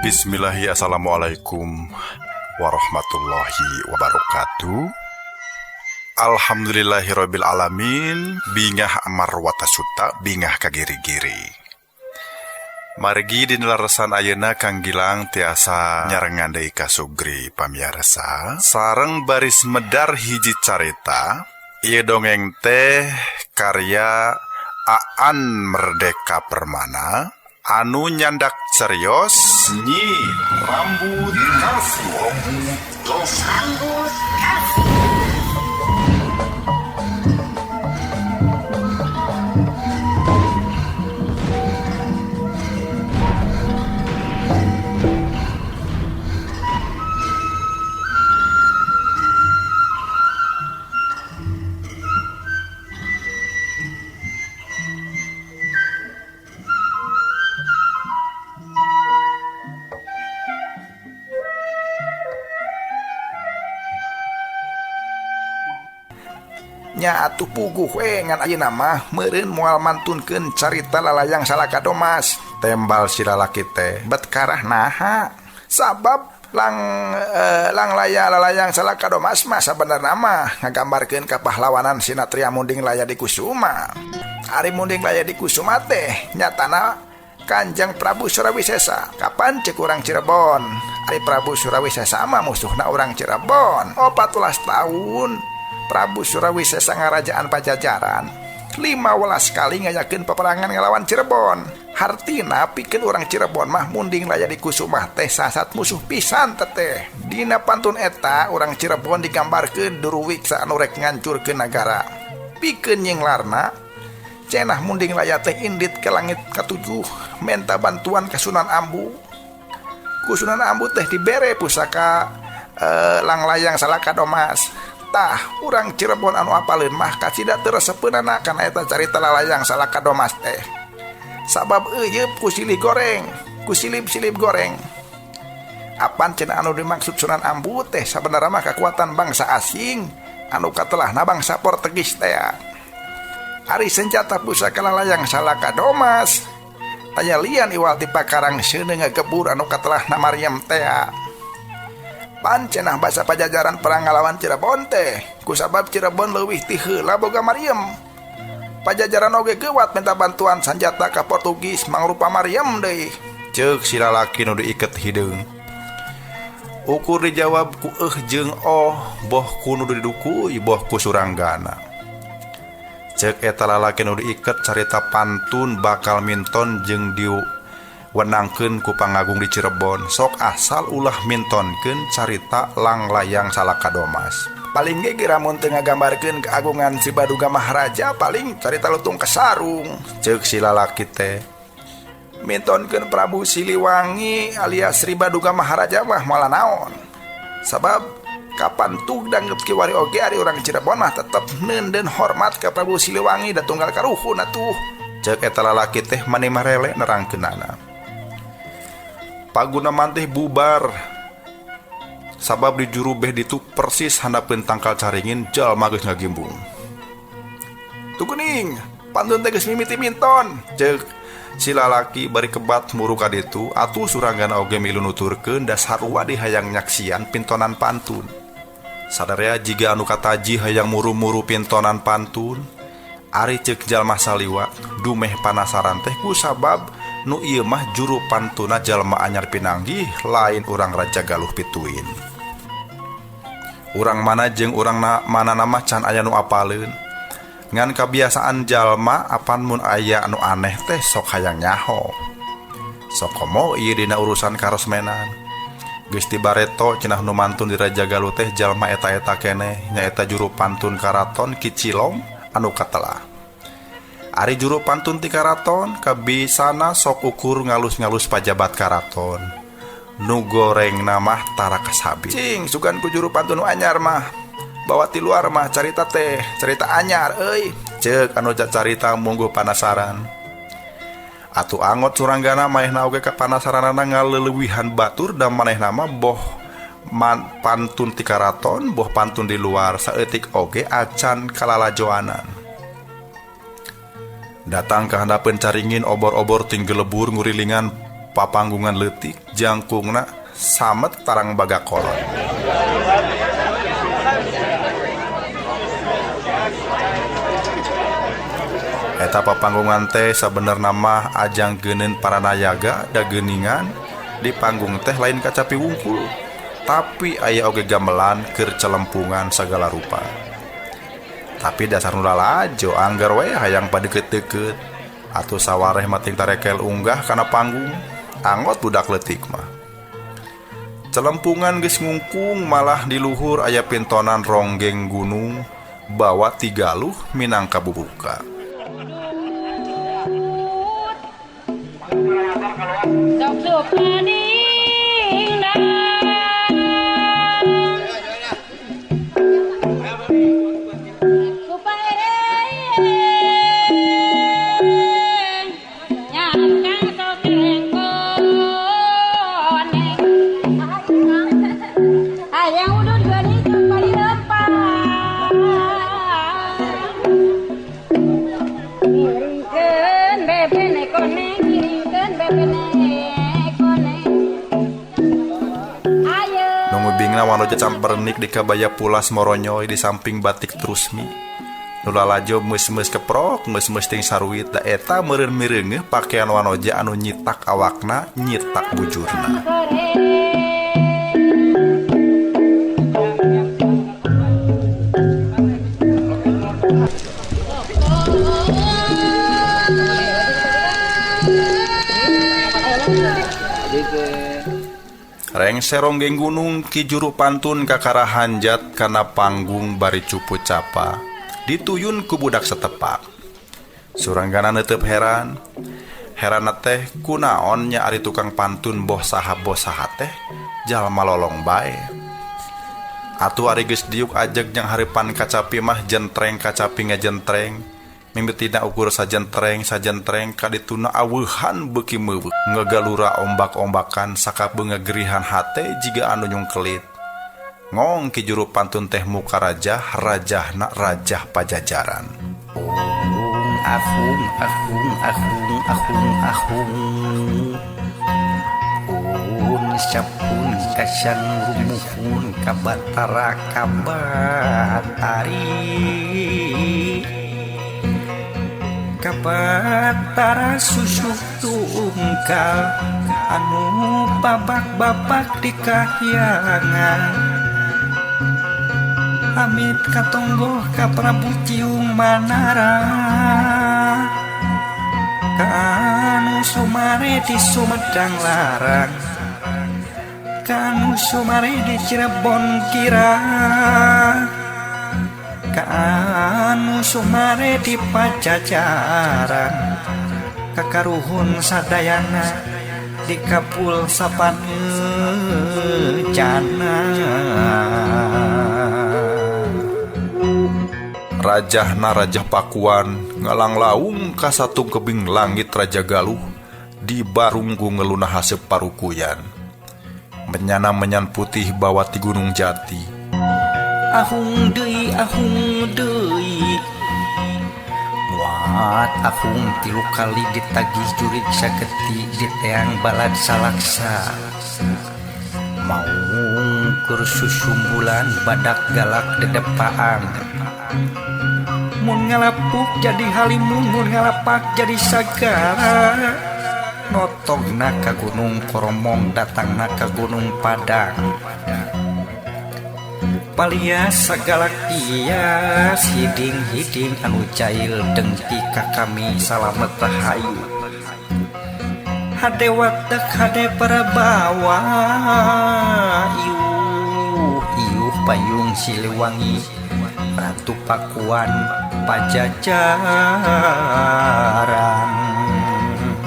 Bismillahi Assalamualaikum warahmatullahi wabarakatuh. Alhamdulillahirabbil alamin. Bingah amar watasuta bingah kagiri-giri. Margi dinilarasan ayeuna Kang Gilang tiasa nyarengan deui ka sugri pamiarsa sareng baris medar hiji carita. Ieu dongeng teh karya Aan Merdeka Permana anu nyandak serius Nyi Rambut Kasih. Rambut Kasih. Nya atuh puguh we ngan ayeuna mah meureun moal mantunkeun carita lalayang Salaka Domas. Tembal si lalaki teh Bet karah naha sabab lalayang Salaka Domas mah sabenerna mah ngagambarkeun kapahlawanan Sinatria Munding Laya di Kusuma. Ari Munding Laya di Kusuma teh nyatana Kanjeng Prabu Surawisesa. Kapan cek urang Cirebon? Ari Prabu Surawisesa mah musuhna urang Cirebon 14 tahun. Prabu Surawisesa ngarajaan Pajajaran 15 kali ngayakeun peperangan ngalawan Cirebon. Hartina pikeun urang Cirebon mah Munding Laya di Kusuma teh sasat musuh pisan teteh. Dina pantun eta urang Cirebon digambarkeun duruwiksa anu rek ngancurkeun nagara. Pikeun nyenglarna cenah Munding Laya teh indit ke langit katujuh menta bantuan ka Sunan Ambu. Ku Sunan Ambu teh dibere pusaka langlayang Salaka Domas. Tah urang Cirebon anu apaleun mah kacida teu resepeunana kana eta carita lalayang Salaka Domas teh. Sabab euyeup ku silih goreng, ku silib-silib goreng. Apan cenah anu dimaksud Sunan Ambu teh sabenerna mah kakuatan bangsa asing anu katelahna bangsa Portugis teh. Ari senjata pusaka lalayang Salaka Domas tanya lian iwal ti pakarang seuneu ngagebur anu katelahna Maryam teh. Cenah basa Pajajaran perang ngalawan Cirebon teh kusabab Cirebon leuwih ti heula boga Maryam. Pajajaran oge geuwat minta bantuan sanjata ka Portugis mangrupa Maryam deui. Ceuk si lalaki nu diiket hideung. Ukur dijawab ku jeung boh ku nu didukuy boh ku suranggana. Ceuk eta lalaki nu diiket carita pantun bakal minton jeung wenangkeun ku pangagung di Cirebon. Sok asal ulah mintonkeun carita langlayang Salaka Domas. Paling ge giramun teu ngagambarkeun keagungan si Baduga Maharaja paling carita lutung kesarung. Ceuk si lalaki teh mintonkeun Prabu Siliwangi alias Sri Baduga Maharaja mah moal naon. Sabab kapan tuh danggep kiwari oge ari urang Cirebon mah tetep neuneun hormat ka Prabu Siliwangi da tunggal karuhun atuh. Ceuk eta lalaki teh mani marele nerangkeunana. Pagunaman teh bubar sabab di juru beh ditu persis handapeun tangkal caringin jalma geus ngagimbung. Tuh kuning pantun teh geus mimiti minton. Ceuk si lalaki bari kebat muru ka ditu atuh suranggana oge milu nuturkeun da sarua dihayang nyaksian pintonan pantun. Sadarea jiga anu kataji hayang muru-muru pintonan pantun. Ari ceuk jalma saliwat dumeh panasaran teh kusabab nu ieu mah juru pantuna jalma anyar pinanggih lain urang Raja Galuh Pituin. Urang mana jeung urang mana mah can aya nu apaleun. Ngan kabiasaan jalma apan mun aya anu aneh teh sok hayang nyaho. Sok komo ieu dina urusan karesmenan. Geus tibareto cenah nu mantun di Raja Galuh teh jalma eta-eta keneh nyaeta juru pantun karaton Ki Cilong anu katelah. Ari juru pantun ti karaton kabisana sok ukur ngalus-ngalus pajabat karaton. Nu goreng namah tara kasabit. Cing sugan ku juru pantun anyar mah bawa ti luar mah carita teh carita anyar euy. Ceuk anu carita munggu panasaran. Atuh angot suranggana manehna oge kapanasaranana ngaleuweuhan batur da manehna mah boh pantun ti karaton boh pantun di luar saeutik oge acan kalalajoanan. Datang ke handap pencaringin obor-obor tinggal lebur ngurilingan papanggungan leutik jangkungna samet tarang baga kolot. Eta papanggungan teh sabenerna mah ajang geuneun para nayaga da geuningan di panggung teh lain kacapi wungkul, tapi aya oge gamelan keur celempungan sagala rupa. Tapi dasar nu lalajo anggar we hayang padeukeut-deukeut atuh sawareh mating tarekel unggah kana panggung anggot budak leutik mah. Celempungan geus ngungkung malah di luhur aya pintonan ronggeng gunung bawa tigaluh minangka bubuka. Sok maning supaya nyangkang sok lengkone hayang udut geuning kembali lempar ngiringkeun bebene koneng ngiringkeun bebene Bingna wanoja campernik di kabaya pulas moronyoy di samping batik trusmi. Nulalajo meus-meus keprok, meus-meus ting saruit da eta meureun-meureungeuh pakaian wanoja anu nyitak awakna, nyitak bujurna. Rengse ronggeng gunung ki juru pantun kakara hanjat kana panggung bari cupu capa dituyun ku budak setepak. Suranggana neuteup heran teh kunaon nya ari tukang pantun boh saha teh jalma lolong bae. Atuh ari geus diuk ajeg jeung hareupan kacapi mah jentreng kacapi ngajentreng. Mimbetina ukur sajentreng kadituna aweuhan beuki meuweuk ngegalura ombak-ombakan sakabeung ngegerihan hate jiga anu nyungkelit. Ngong ki juru pantun teh muka rajahna rajah pajajaran. Ahung sapun kasang rumuhun kabatara kabatara susuk tungkal anu babak-babak di kahyangan amit katonggoh ka Prabu Ciung Manara ka anu Sumare di Sumedang Larang ka anu Sumare di Cirebon Kira ka anu Sumare di Pajajaran kakaruhun sadayana di Kapul Sapanejana. Rajah Pakuan ngalang laung ka satu kebing langit Raja Galuh di barungku ngeluna haseup parukuyan menyana menyan putih bawa ti Gunung Jati. Ahung deui muat ahung 3 kali ditagih jurig saketi di teang balad salaksa maung kursus sumbulan badak galak dedepaan mun ngalapuk jadi halimun mun ngalapak jadi sagara notogna ka Gunung Koromong datangna ka Gunung Padang palias sagala kias hiding-hiding anu cail dengki ka kami salamet rahayu hadewat tek hade Prabawa iuh payung Siliwangi Ratu Pakuan Pajajaran.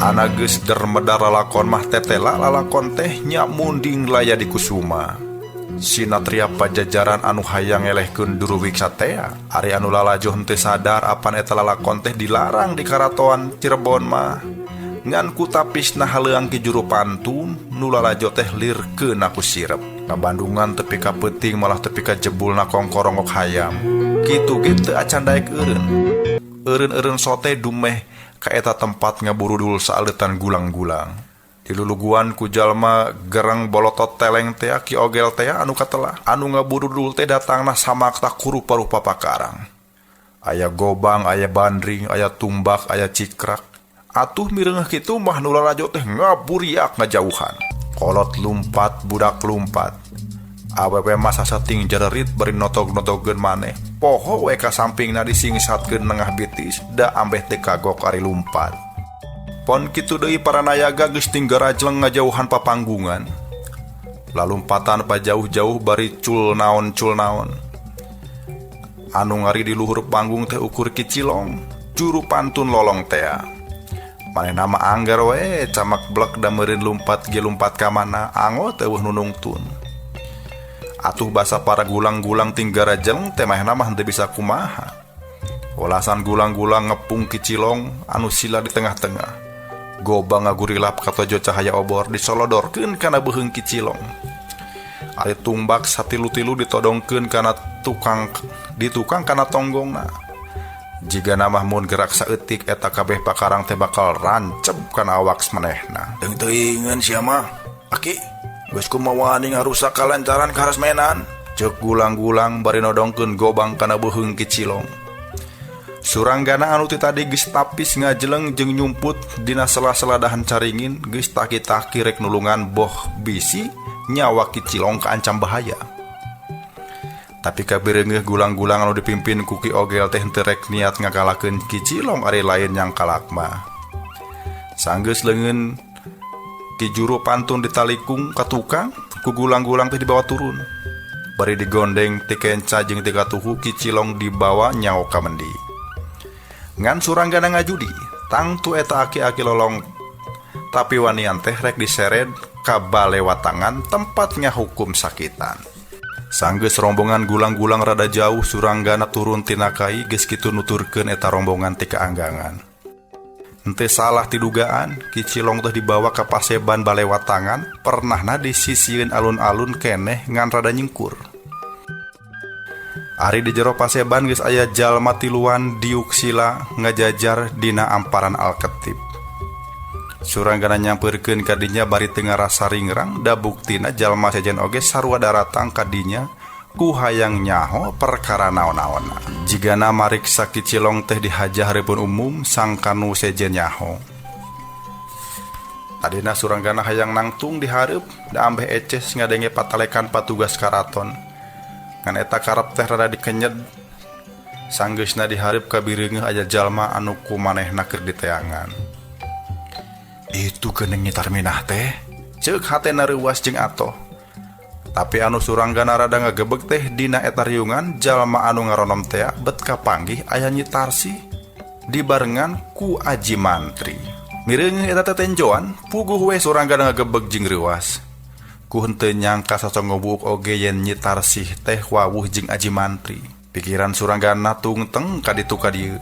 Ana geus dermedar lalakon mah tetela lalakon teh nya munding laya di kusuma. Sinatria Pajajaran anu hayang elehkeun Duruwik Satea ari anu lalajo henteu sadar apan eta lalakon teh dilarang di Karatoan Cirebon mah ngan ku tapisna haleuang ki juru pantun nu lalajo teh lirkeun aku sirep ka Bandungan tepi ka peuting malah tepi ka jebulna kongkorongok hayam kitu ge teu acan daek eureun sote dumeh ka eta tempat ngaburudul saaleutan gulang-gulang Diluluguan ku jalma gereng bolotot teleng teh ki ogel teh anu katelah anu ngaburudul teh datangna samakta ku rupa-rupa pakarang. Aya gobang, aya bandring, aya tumbak, aya cikrak. Atuh mireungeuh kitu mah nu lalajo teh ngaburiak ngajauhan. Kolot lumpat, budak lumpat. Awewe masa sating jarerit bari notog-notogkeun maneh. Poho we ka sampingna disingisatkeun nengah bitis da ambeh teh kagok ari lumpat. Pon kitu deui para nayaga geus tinggal rajleng ngajauhan papanggungan. Lalumpatan pa jauh-jauh bari cul naon. Anu ngari di luhur panggung teh ukur kicilong, juru pantun lolong teh. Manehna mah anggar we camak blek da meureun lumpat ge lumpat ka mana angot eueuh nunungtun. Atuh basa para gulang-gulang tinggal rajleng teh manehna mah henteu bisa kumaha. Wolasan gulang-gulang ngepung kicilong anu sila di tengah-tengah. Gobang ngagurilap katojo cahaya obor disolodorkeun kana beuheung kicilong. Ari tumbak satilu-tilu ditodongkeun kana tukang kana tonggongna. Jiga namah mun gerak saeutik eta kabeh pakarang teh bakal ranceb kana awak manehna. Deung teuingeun sia mah. Aki, geus kumaha wani ngarusak kalancaran karasmenan. Ceuk gulang-gulang bari nodongkeun gobang kana beuheung kicilong. Suranggana anu tadi geus tapis ngajeleng jeung nyumput dina sela-sela dahan caringin geus taki-taki rek nulungan boh bisi nyawa kicilong kaancam bahaya. Tapi kabireungeuh gulang-gulang anu dipimpin ku Ki Ogel teh teu rek niat ngagalakeun kicilong ari lain yang kalak mah. Sanggeus leungeun Ki juru pantun ditalikung ka tukang ku gulang-gulang teh dibawa turun. Bari digondeng ti kenca jeung ti katuhu kicilong dibawa nyawa ka mendi. Ngan Suranggana ngajudi tangtu eta aki-aki lolong tapi wanian teh rek disered ka balewatangan tempat ngahukum sakitan. Sanggeus rombongan gulang-gulang rada jauh Suranggana turun tina kai geus kitu nuturkeun eta rombongan ti kaanggangan. Henteu salah ti dugaan kicilong teh dibawa ka paseban balewatangan pernahna disisieun alun-alun keneh ngan rada nyengkur. Ari di jero paseban geus aya jalma tiluan diuk sila ngajajar dina amparan Alketip. Suranggana nyampeurkeun ka dinya bari teu ngarasa ringrang da buktina jalma sejen oge sarua daratang ka dinya ku hayang nyaho perkara naon-naonna. Jigana mariksa kicilong teh dihajah hareupun umum sangkanu sejen nyaho. Tadina Suranggana hayang nangtung di hareup da ambeh eces ngadenge patalekan patugas karaton. Kan eta karep teh rada dikenyed. Sanggeusna di hareup kabireungeuh aya jalma anu ku manehna keur diteangan. Itu geuning nyitar minah teh, ceuk hatena reuwas jeung atoh. Tapi anu Suranggana rada ngagebeg teh dina eta riungan jalma anu ngaronom teh bet kapanggih aya nyitarsi dibarengan ku Aji Mantri. Mireungeuh eta teh tenjoan, puguh we Suranggana ngagebeg jeung reuwas. Ku henteu nyangka sasongobuk oge yen nyitarsih teh wawuh jeung Aji Mantri. Pikiran Suranggana tungteng ka ditu ka dieu.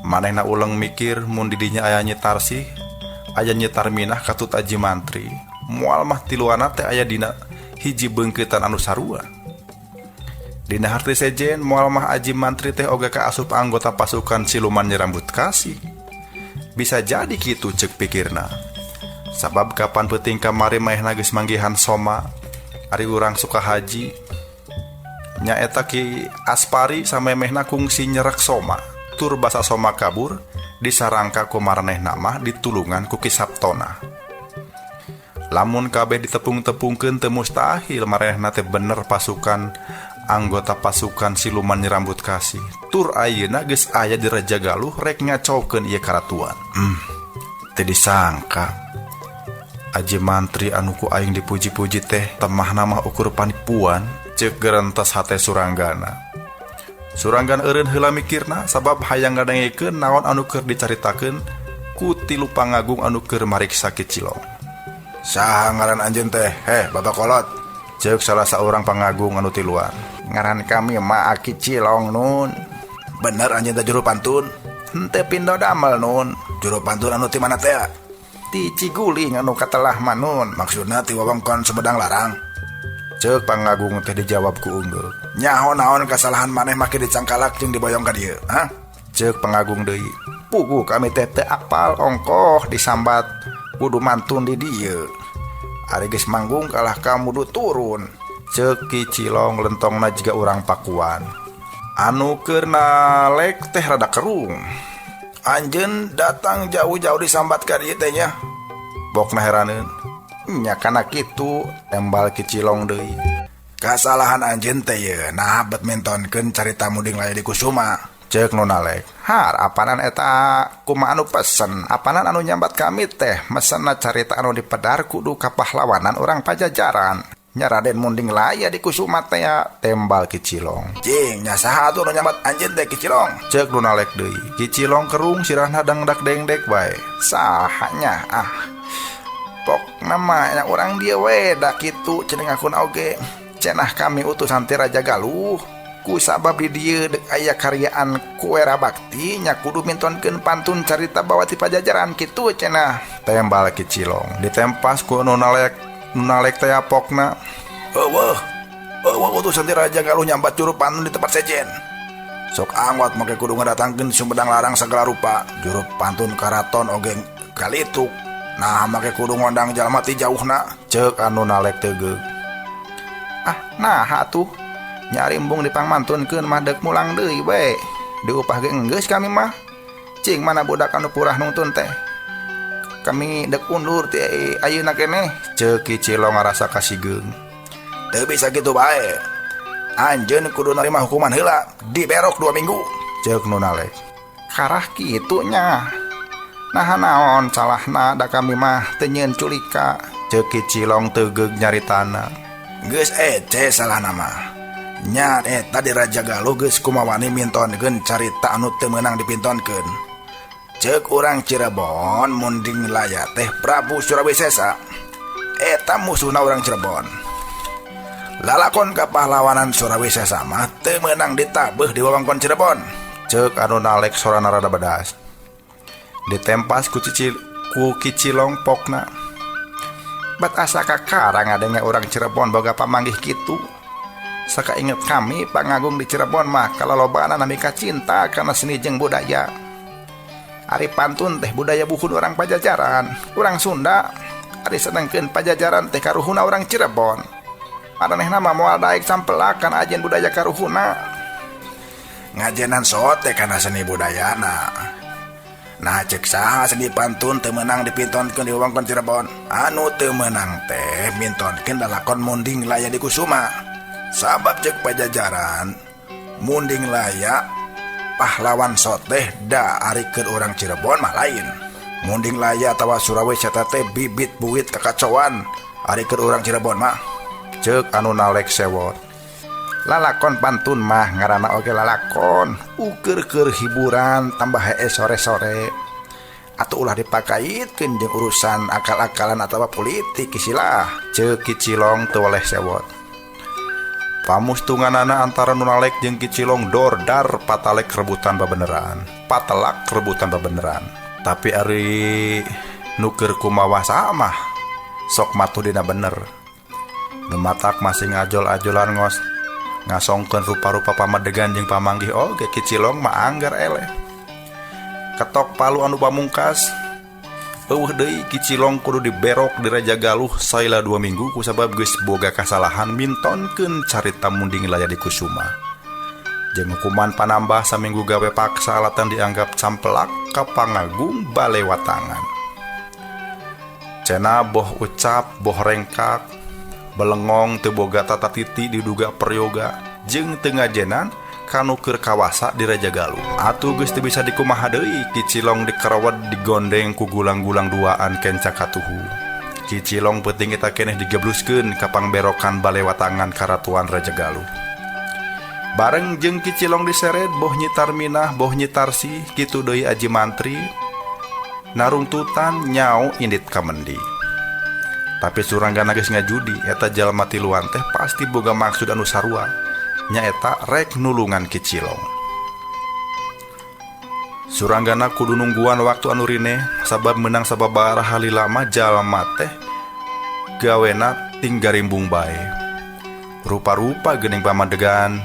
Manehna uleng mikir mun di dinya aya nyitarsih, aya nyitar minah katut Aji Mantri. Moal mah tiluana teh aya dina hiji beungkeutan anu sarua. Dina harti sejen moal mah Aji Mantri teh oge kaasup anggota pasukan siluman nyerambut kasih. Bisa jadi kitu ceuk pikirna. Sabab kapan peuting kamari maehna geus manggihan soma ari urang suka haji nya eta Ki Aspari samemehna kungsi nyerek soma tur basa soma kabur disarangka ku maranehna mah ditulungan ku Ki Sabtona. Lamun kabeh ditepung-tepungkeun teu mustahil maranehna teh bener pasukan anggota pasukan siluman nyerambut kasih tur ayeuna geus aya di Raja Galuh rek ngacokeun ieu karatuan. Teu disangka Aji Mantri anu ku aing dipuji-puji teh temahna mah ukur panipuan, ceuk gerentos hate Suranggana. Suranggana eureun heula mikirna sabab hayang ngadengekeun naon anu keur dicaritakeun ku tilu pangagung anu keur mariksa kicilong. Saha ngaran anjeun teh? Bapak kolot. Ceuk salah saurang pangagung anu tiluan. Ngaran kami mah Aki Cilong nun. Bener anjeun teh juru pantun? Henteu pindo damel nun. Juru pantun anu ti mana teh? Ti Ciguling anu katelah manun. Maksudna ti wewengkon Sumedang Larang. Ceuk pangagung teh dijawab ku unggul. Nyaho naon kasalahan maneh make dicangkalak jeung diboyong ka dieu? Ceuk pangagung deui. Puguh kami teh teu apal ongkoh disambat kudu mantun di dieu. Ari geus manggung kalah kamu du turun. Ceuk Kicilong lentongna jiga urang pakuan. Anu keur nalek teh rada kerung. Anjeun datang jauh-jauh disambat ka dieu teh nya. Bokna heraneun. Nya kana kitu, tembal Kicilong deui. Kasalahan anjeun teh ye, nah badmintonkeun carita muding laya di Kusuma. Ceuk nu nalek. Har apanan eta kumaha anu pesen? Apanan anu nyambat kami teh mesenna carita anu dipedar kudu kapahlawanan orang Pajajaran. Nya Raden Munding Laya di Kusuma teh tembal Kicilong. Cing, nya saha atuh nu nyambat anjeun teh Kicilong? Ceuk nu nalek deui. Kicilong kerung sirahna dangdak dengdek bae. Sahanya pok nama nya urang dia we da kitu cenah akun oge. Cenah kami utusan ti Raja Galuh. Ku sabab di dieu deuk aya karyaan Kuera Bakti nya kudu mintonkeun pantun carita bawa ti Pajajaran kitu cenah. Tembal Kicilong. Ditempas ku nu nalek teh apokna. Eueuh utusan ti Raja Galuh nyambat juru pantun di tempat sejen. Sok anggot make kudu ngadatangkeun Sumedang Larang segala rupa. Juru pantun karaton oge kalituk. Nah make kudu ngondang jalma ti jauhna. Ceuk anu nalek tegeuk. Nah atuh nyari embung dipangmantunkeun mah deuk mulang deui we. Diupah ge enggeus kami mah. Cing mana budak anu purah nungtun teh. Kami deuk undur ti ayeuna keneh. Ceuk Kicilong ngarasa kasigeung. Teu bisa kitu bae. Anjeun kudu narima hukuman heula, diberok 2 minggu. Ceuk nu nalek. Karah kitu nya. Nah naon salahna da kami mah teu nyieun culika. Ceuk Kicilong tegeuk nyaritana. Geus ece salah nama. Nya eta di Raja Galuh geus kumawani mintonkeun carita anu teu meunang dipintonkeun. Ceuk urang Cirebon Munding Laya teh Prabu Surawisesa. Eta musuhna urang Cirebon. Lalakon kapahlawanan Surawisesa mah teu meunang ditabeuh di wewengkon Cirebon. Ceuk anu nalek sorana rada bedas. Ditempas ku Kicilong pokna. Bat asa kakarang ngadenge urang Cirebon boga pamanggih kitu. Saka inget kami pangagung di Cirebon mah kalolobana nami kacinta kana seni jeung budaya. Ari pantun teh budaya buhun orang Pajajaran. Urang Sunda ari senengkeun Pajajaran teh karuhuna urang Cirebon. Maranehna mah moal daek sampelakan ajen budaya karuhuna. Ngajenan sote kana seni budayana. Nah cek saha seni pantun teu meunang dipintonkeun di wewengkon Cirebon. Anu teu meunang teh mintonkeun lalakon Munding Laya di Kusuma. Sabab cek Pajajaran Munding Laya pahlawan soteh da arikeun urang Cirebon mah lain. Munding Laya atawa Surawisesa teh bibit buit kakacoan arikeun urang Cirebon mah. Ceuk anu nalek sewot. Lalakon pantun mah ngaranna oge lalakon ukur keur hiburan tambah hee sore-sore. Atuh ulah dipakaitkeun jeung urusan akal-akalan atawa politik isilah. Ceuk Kicilong teu weleh sewot. Pamustunganana antara nu nalek jeung Kicilong dordar patalek rebutan babeneran. Patelak rebutan babeneran. Tapi ari nu keur kumaha mah sok matuh dina bener. Nu matak masih ngajol-ajolan ngasongkeun rupa-rupa pamadegan jeung pamanggih oge Kicilong mah anggar eleh. Ketok palu anu pamungkas. Eueuh deui Kicilong kudu diberok di Raja Galuh saila 2 minggu kusabab geus boga kasalahan mintonkeun carita Munding Laya di Kusuma. Jeung hukuman panambah saminggu gawe paksa alatan dianggap campelak ka pangagung Balewatangan. Cenah boh ucap, boh rengkak, belengong teu boga tata titi diduga peryoga jeung teu ngajenan kanu keur kawasa di Raja Galuh. Atuh geus teu bisa dikumaha deui Kicilong dikerawat digondeng ku gulang-gulang duaan kenca katuhu. Kicilong peuting eta keneh digebluskeun ka pangberokan Balewatangan karatuan Raja Galuh. Bareng jeung Kicilong diseret boh nyitar minah boh nyitarsi kitu deui aji mantri narungtutan nyao indit kamendi. Tapi suranggana geus ngajudi eta jalma tiluan teh pasti boga maksud anu sarua nyaeta rek nulungan Kicilong. Suranggana kudu nungguan waktu anu rine sabab meunang sababaraha lama jalma teh gawena ting garimbung bae. Rupa-rupa geuning pamadegan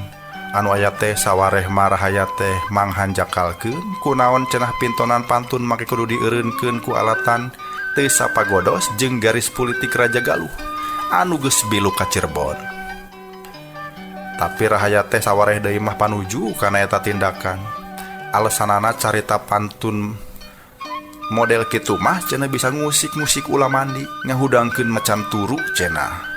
anu aya teh sawareh marahaya teh manghanjakalkeun kunaon cenah pintonan pantun make kudu dieureunkeun ku alatan teu sapagodos jeung garis politik Raja Galuh anu geus bilu ka Cirebon. Tapi rahaya teh sawareh deui mah panuju kana eta tindakan. Alesanana carita pantun model kitu mah cenah bisa ngusik-musik ulah mandi ngahudangkeun macan turu cenah.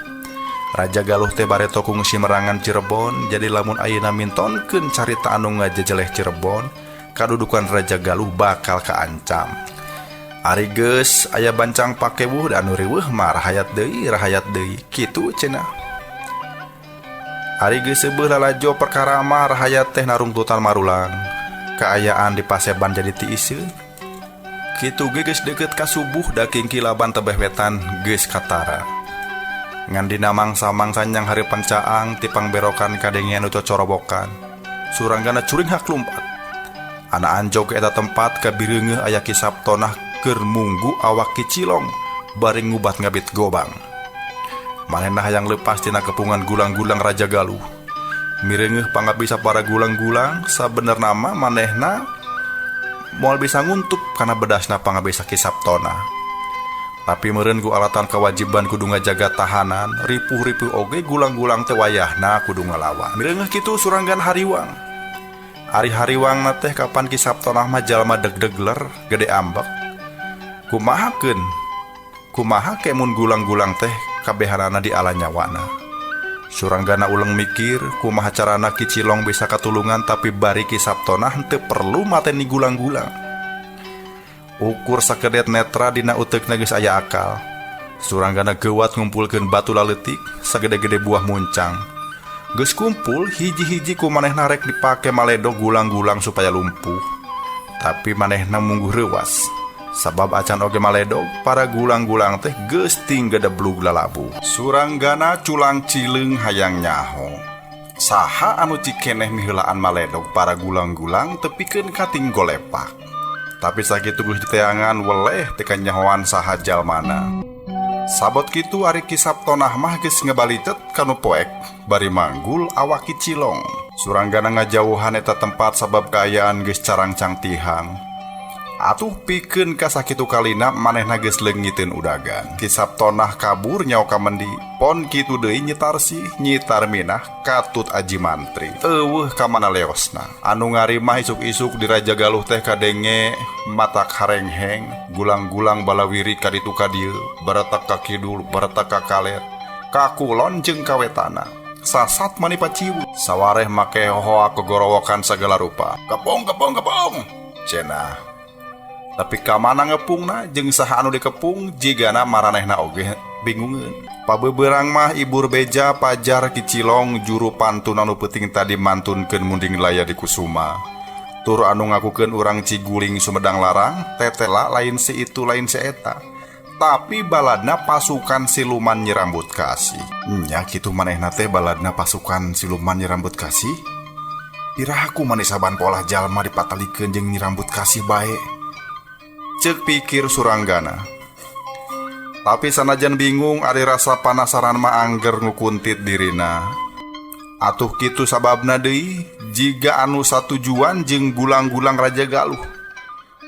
Raja Galuh teh bareto ku ngeusi merangan Cirebon, jadi lamun ayeuna mintonkeun carita anu ngajejeleh Cirebon, kadudukan Raja Galuh bakal kaancam. Ari geus aya bancang pakewuh anu riweuh mah rahayat deui kitu cenah. Ari geus seubeul lalajo perkara mah rahayat teh narungtutan marulang. Kaayaan di Paseban jadi tiiseun. Kitu ge geus deukeut ka subuh da kingkilaban tebeh wetan geus katara. Ngan dina mangsa-mangsa nyang hareupan caang tipang berokan kadengian anu cocorobokan. Suranggana curing hak lumpat. Ana anjog eta tempat kabireungeuh aya Ki Sabtonah keur munggu awak Ki Cilong bari ngubat ngabit gobang. Manehna hayang leupas tina kepungan gulang-gulang Raja Galuh. Mireungeuh pangabisa para gulang-gulang sabenerna mah manehna moal bisa nguntup kana bedasna pangabisa Ki Sabtonah. Tapi meureun ku alatan kewajiban kudu ngajaga tahanan, ripuh-ripuh oge gulang-gulang teh wayahna kudu ngalawan. Mireungeuh kitu suranggan hariwang. Ari hariwangna teh kapan Ki Sabtonah mah jalma deg-degler, gede ambek. Kumaha ke mun gulang-gulang teh kabehanana di ala nyawana. Suranggana uleng mikir kumaha carana Ki Cilong bisa katulungan tapi bari Ki Sabtonah teu perlu mateni gulang-gulang. Ukur sakedet netra dina uteukna geus aya akal. Suranggana geuwat ngumpulkeun batu laleutik sagede-gede buah muncang. Geus kumpul hiji-hiji ku manehna rek dipake maledog gulang-gulang supaya lumpuh. Tapi manehna mungguh reuwas. Sabab acan oge maledog para gulang-gulang teh geus ting gedeblug lalabu. Suranggana culang cileung hayang nyaho. Saha anu cikeneh miheulaan maledog para gulang-gulang tepikeun kating golepak. Tapi sakitu geus diteangan weleh teu kanyahoan saha jalmana. Sabot kitu ari Ki Sabtonah mah geus ngebalicet kanu poek bari manggul awak Ki Cilong. Suranggana ngajauhan eta tempat sabab kaayaan geus carang-cang tihang. Atuh pikeun ka sakitu kalina manehna geus leungiteun udagan. Ki Sabtonah kabur nyaho ka mendi. Pon kitu deui nyitar nyitar minah katut aji mantri. Eueuh ka mana leosna. Anu ngarimah isuk-isuk di Raja Galuh teh kadenge matak harengheng, gulang-gulang balawiri ka ditu ka dieu, baretak ka kidul, baretak ka kaler, ka kulon jeung ka wetana. Sasat mani paciwu. Sawareh make hoa kegorowokan sagala rupa. Kepung cenah. Tapi kamana ngepungna jeung saha anu dikepung jigana maranehna oge bingungeun. Pabeubeurang mah ibur beja pajar Ki Cilong juru pantun anu peuting tadi mantunkeun munding laya di Kusuma. Tur anu ngakukeun urang Ciguling Sumedang Larang tetela lain si itu lain si eta. Tapi baladna pasukan siluman nyerambut kasih. Nya kitu manehna teh baladna pasukan siluman nyerambut kasih. Iraha kumaha saban polah jalma dipatalikeun jeung nyerambut kasih bae. Cek pikir Suranggana. Tapi sanajan bingung ari rasa panasaran mah angger ngukuntit dirina. Atuh kitu sababna deui jiga anu satujuan jeung gulang-gulang Raja Galuh.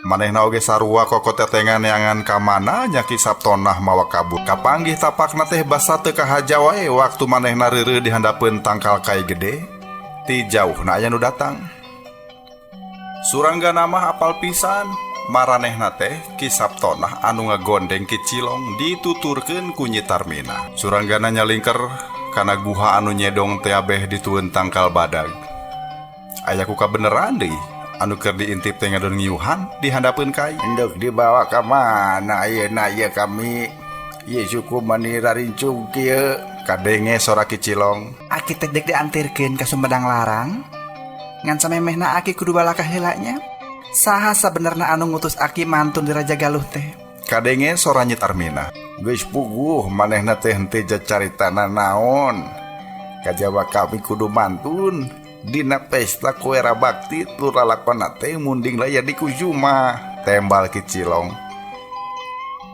Manehna oge sarua kokotetengan neangan ka mana nya Ki Sabtonah mawa kabur. Kapanggih tapakna teh basa teu kahaja wae waktu manehna reureuh di handapeun tangkal kai gede. Ti jauhna aya nu datang. Suranggana mah apal pisan. Maranehna teh Ki Sabtonah anu ngagondeng Ki Cilong dituturkeun ku Nyi Tarmina. Suranggana nyalingker kana guha anu nyedong teh abeh ditueun tangkal badag. Aya ku kabeneran deui anu keur diintip teh ngadon ngiuhan di handapeun kai. Endek dibawa ka mana ayeuna ieu kami? Ieu suku mani rarincung kieu. Kadenge sora Ki Cilong. Aki teh dek diantirkeun ka Sumedang Larang. Ngan samemehna aki kudu balaka heulanya. Saha sabenerna anu ngutus aki mantun di Raja Galuh teh? Kadenge sora Nyi Tarmina. Geus puguh manehna teh henteu caritana naon. Kajaba kami kudu mantun dina pesta kuera bakti tur lalakonna teh munding laya di Kusuma. Tembal Ki Cilong.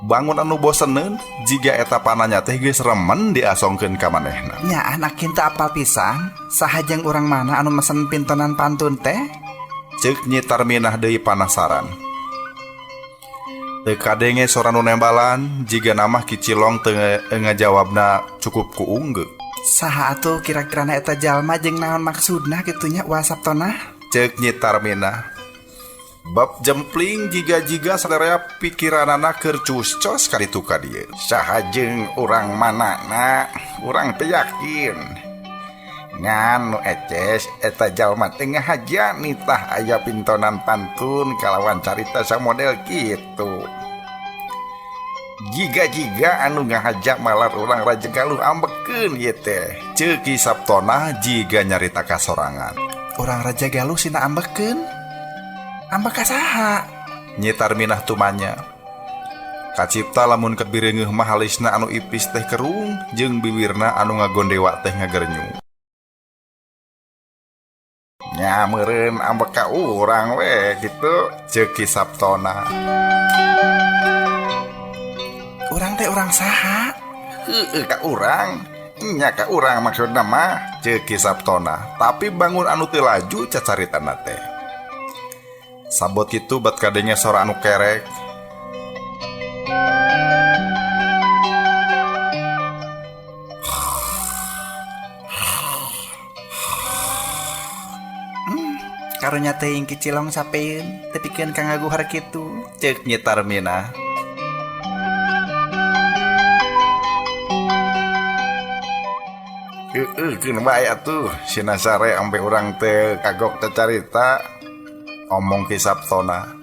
Bangun anu boseneun jiga eta pananya teh geus remen diasongkeun ka manehna. Nya anak kinta apal pisan saha jeung urang mana anu mesen pintonan pantun teh? Ceuk Nyi Tarminah deui panasaran. Tekadenge sora nu nembalan jiga nama Kicilong ngajawabna cukup ku unggeu. Saha atuh kira-kira eta jalma jeung naon maksudna kitunya Wa Sabtona? Cek Nyi Tarmina. Bab jempling jiga-jiga sadaya pikiranana keur cuscos kaditu ka dieu. Saha jeung urang manana urang teu yakin ngan nu eces eta jalma teh ngahaja nitah aya pintonan pantun kalawan carita samodel kitu. Jiga-jiga anu ngahaja malar urang Raja Galuh ambekeun ieu teh. Ceuk Ki Sabtona jiga nyarita kasorangan. Urang Raja Galuh sina ambekeun? Ambek ka saha? Nyi Tarminah tumanya. Kacipta lamun kebireungeuh mah halisna anu ipis teh kerung jeung bibirna anu ngagondewa teh ngagernyung. Nya meureun ambek ka urang we kitu, ceuk Ki Sabtona. Urang teh urang saha? Heueuh ka urang. Nya ka urang maksudna mah, ceuk Ki Sabtona. Tapi bangun anu teu laju cacaritana teh. Sabot kitu bat kadenge sora anu kerek. Karunya teuing Kicilong sapeun tepikeun ka ngaguhar kitu, Ceuk Nyi Tarmina. keun bae atuh sinasare ampe urang teh kagok cacarita, omong Ki Sabtona.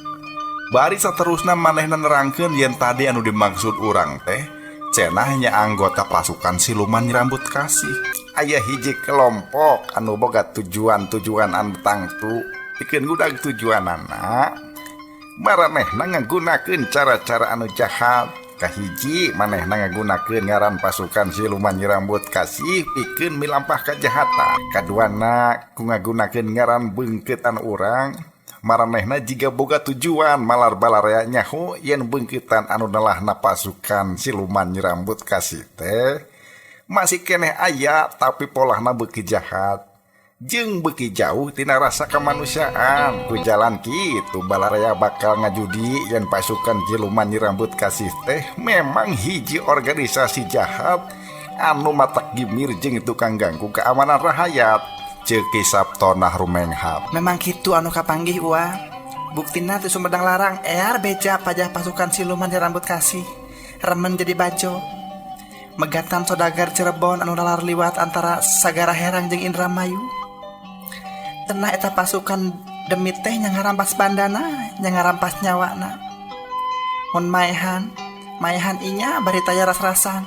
Bari saterusna manehna nerangkeun yen tadi anu dimaksud urang teh cenah nya anggota pasukan siluman Nyirambut Kasih. Aya hiji kelompok anu boga tujuan-tujuan anu tangtu pikeun gudag tujuanana maranehna ngagunakeun cara-cara anu jahat. Kahiji manehna ngagunakeun ngaran pasukan siluman Nyirambut Kasih pikeun milampah kajahatan. Kaduana ku ngagunakeun ngaran beungkeutan urang maranehna jiga boga tujuan malar balarea nyaho yen beungkeutan anu nelahna pasukan siluman Nyirambut Kasih teh masih keneh aya tapi polahna beuki jahat jeung beuki jauh tina rasa kemanusiaan. Ku jalan kitu balarea bakal ngajudi yen pasukan siluman Nyirambut Kasih teh memang hiji organisasi jahat anu matak gimir jeung tukang ganggu keamanan rakyat, ceuk Ki Sabtona rumenghap. Memang kitu anu kapanggih Wa. Buktina di Sumedang Larang ear beja pajah pasukan siluman Nyirambut Kasih remen jadi bajo. Megatan sodagar Cirebon anu nalar liwat antara Sagara Herang jeung Indramayu. Tenah eta pasukan demi teh nya ngarampas bandana, nya ngarampas nyawana. Mun maehan inya bari taya ras-rasan.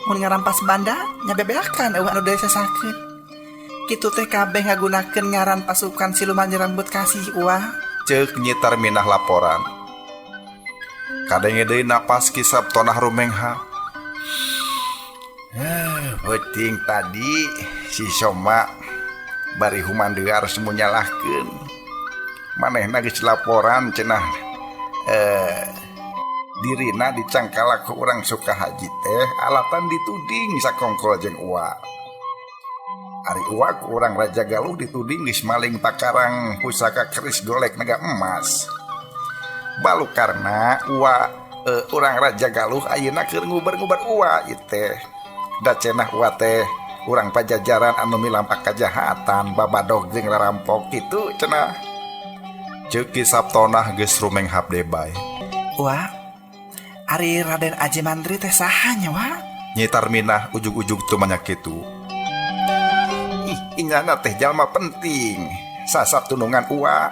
Mun ngarampas banda nya bebeakan eueuh anu deui sasakeun. Kitu teh kabeh ngagunakeun ngaran pasukan siluman Nyirambut Kasih Wa. Ceuk Nyi Tarminah laporan. Kadenge deui napas Ki Sabtona rumenghap. Penting tadi si Soma bari humandeuar semu nyalahkeun. Manehna geus laporan cenah dirina dicangkala ku urang Sukahaji teh alatan dituding sakongkol jeung Uwa. Ari Uwa ku urang Raja Galuh dituding geus maling takarang pusaka keris golek naga emas. Balukarna Uwa urang Raja Galuh ayeuna keur ngubar-ngubar Uwa ieu teh. Da cenah Uwa teh urang Pajajaran anu milampah kajahatan babadog jeung rarampok kitu cenah. Ceuk Ki Sabtona geus rumenghap deui bae. Wa, ari Raden Aji Mantri teh saha nya Wa? Nyi Tarminah ujug-ujug teu manya kitu. Inyana teh jalma penting sasat tunungan Uwa.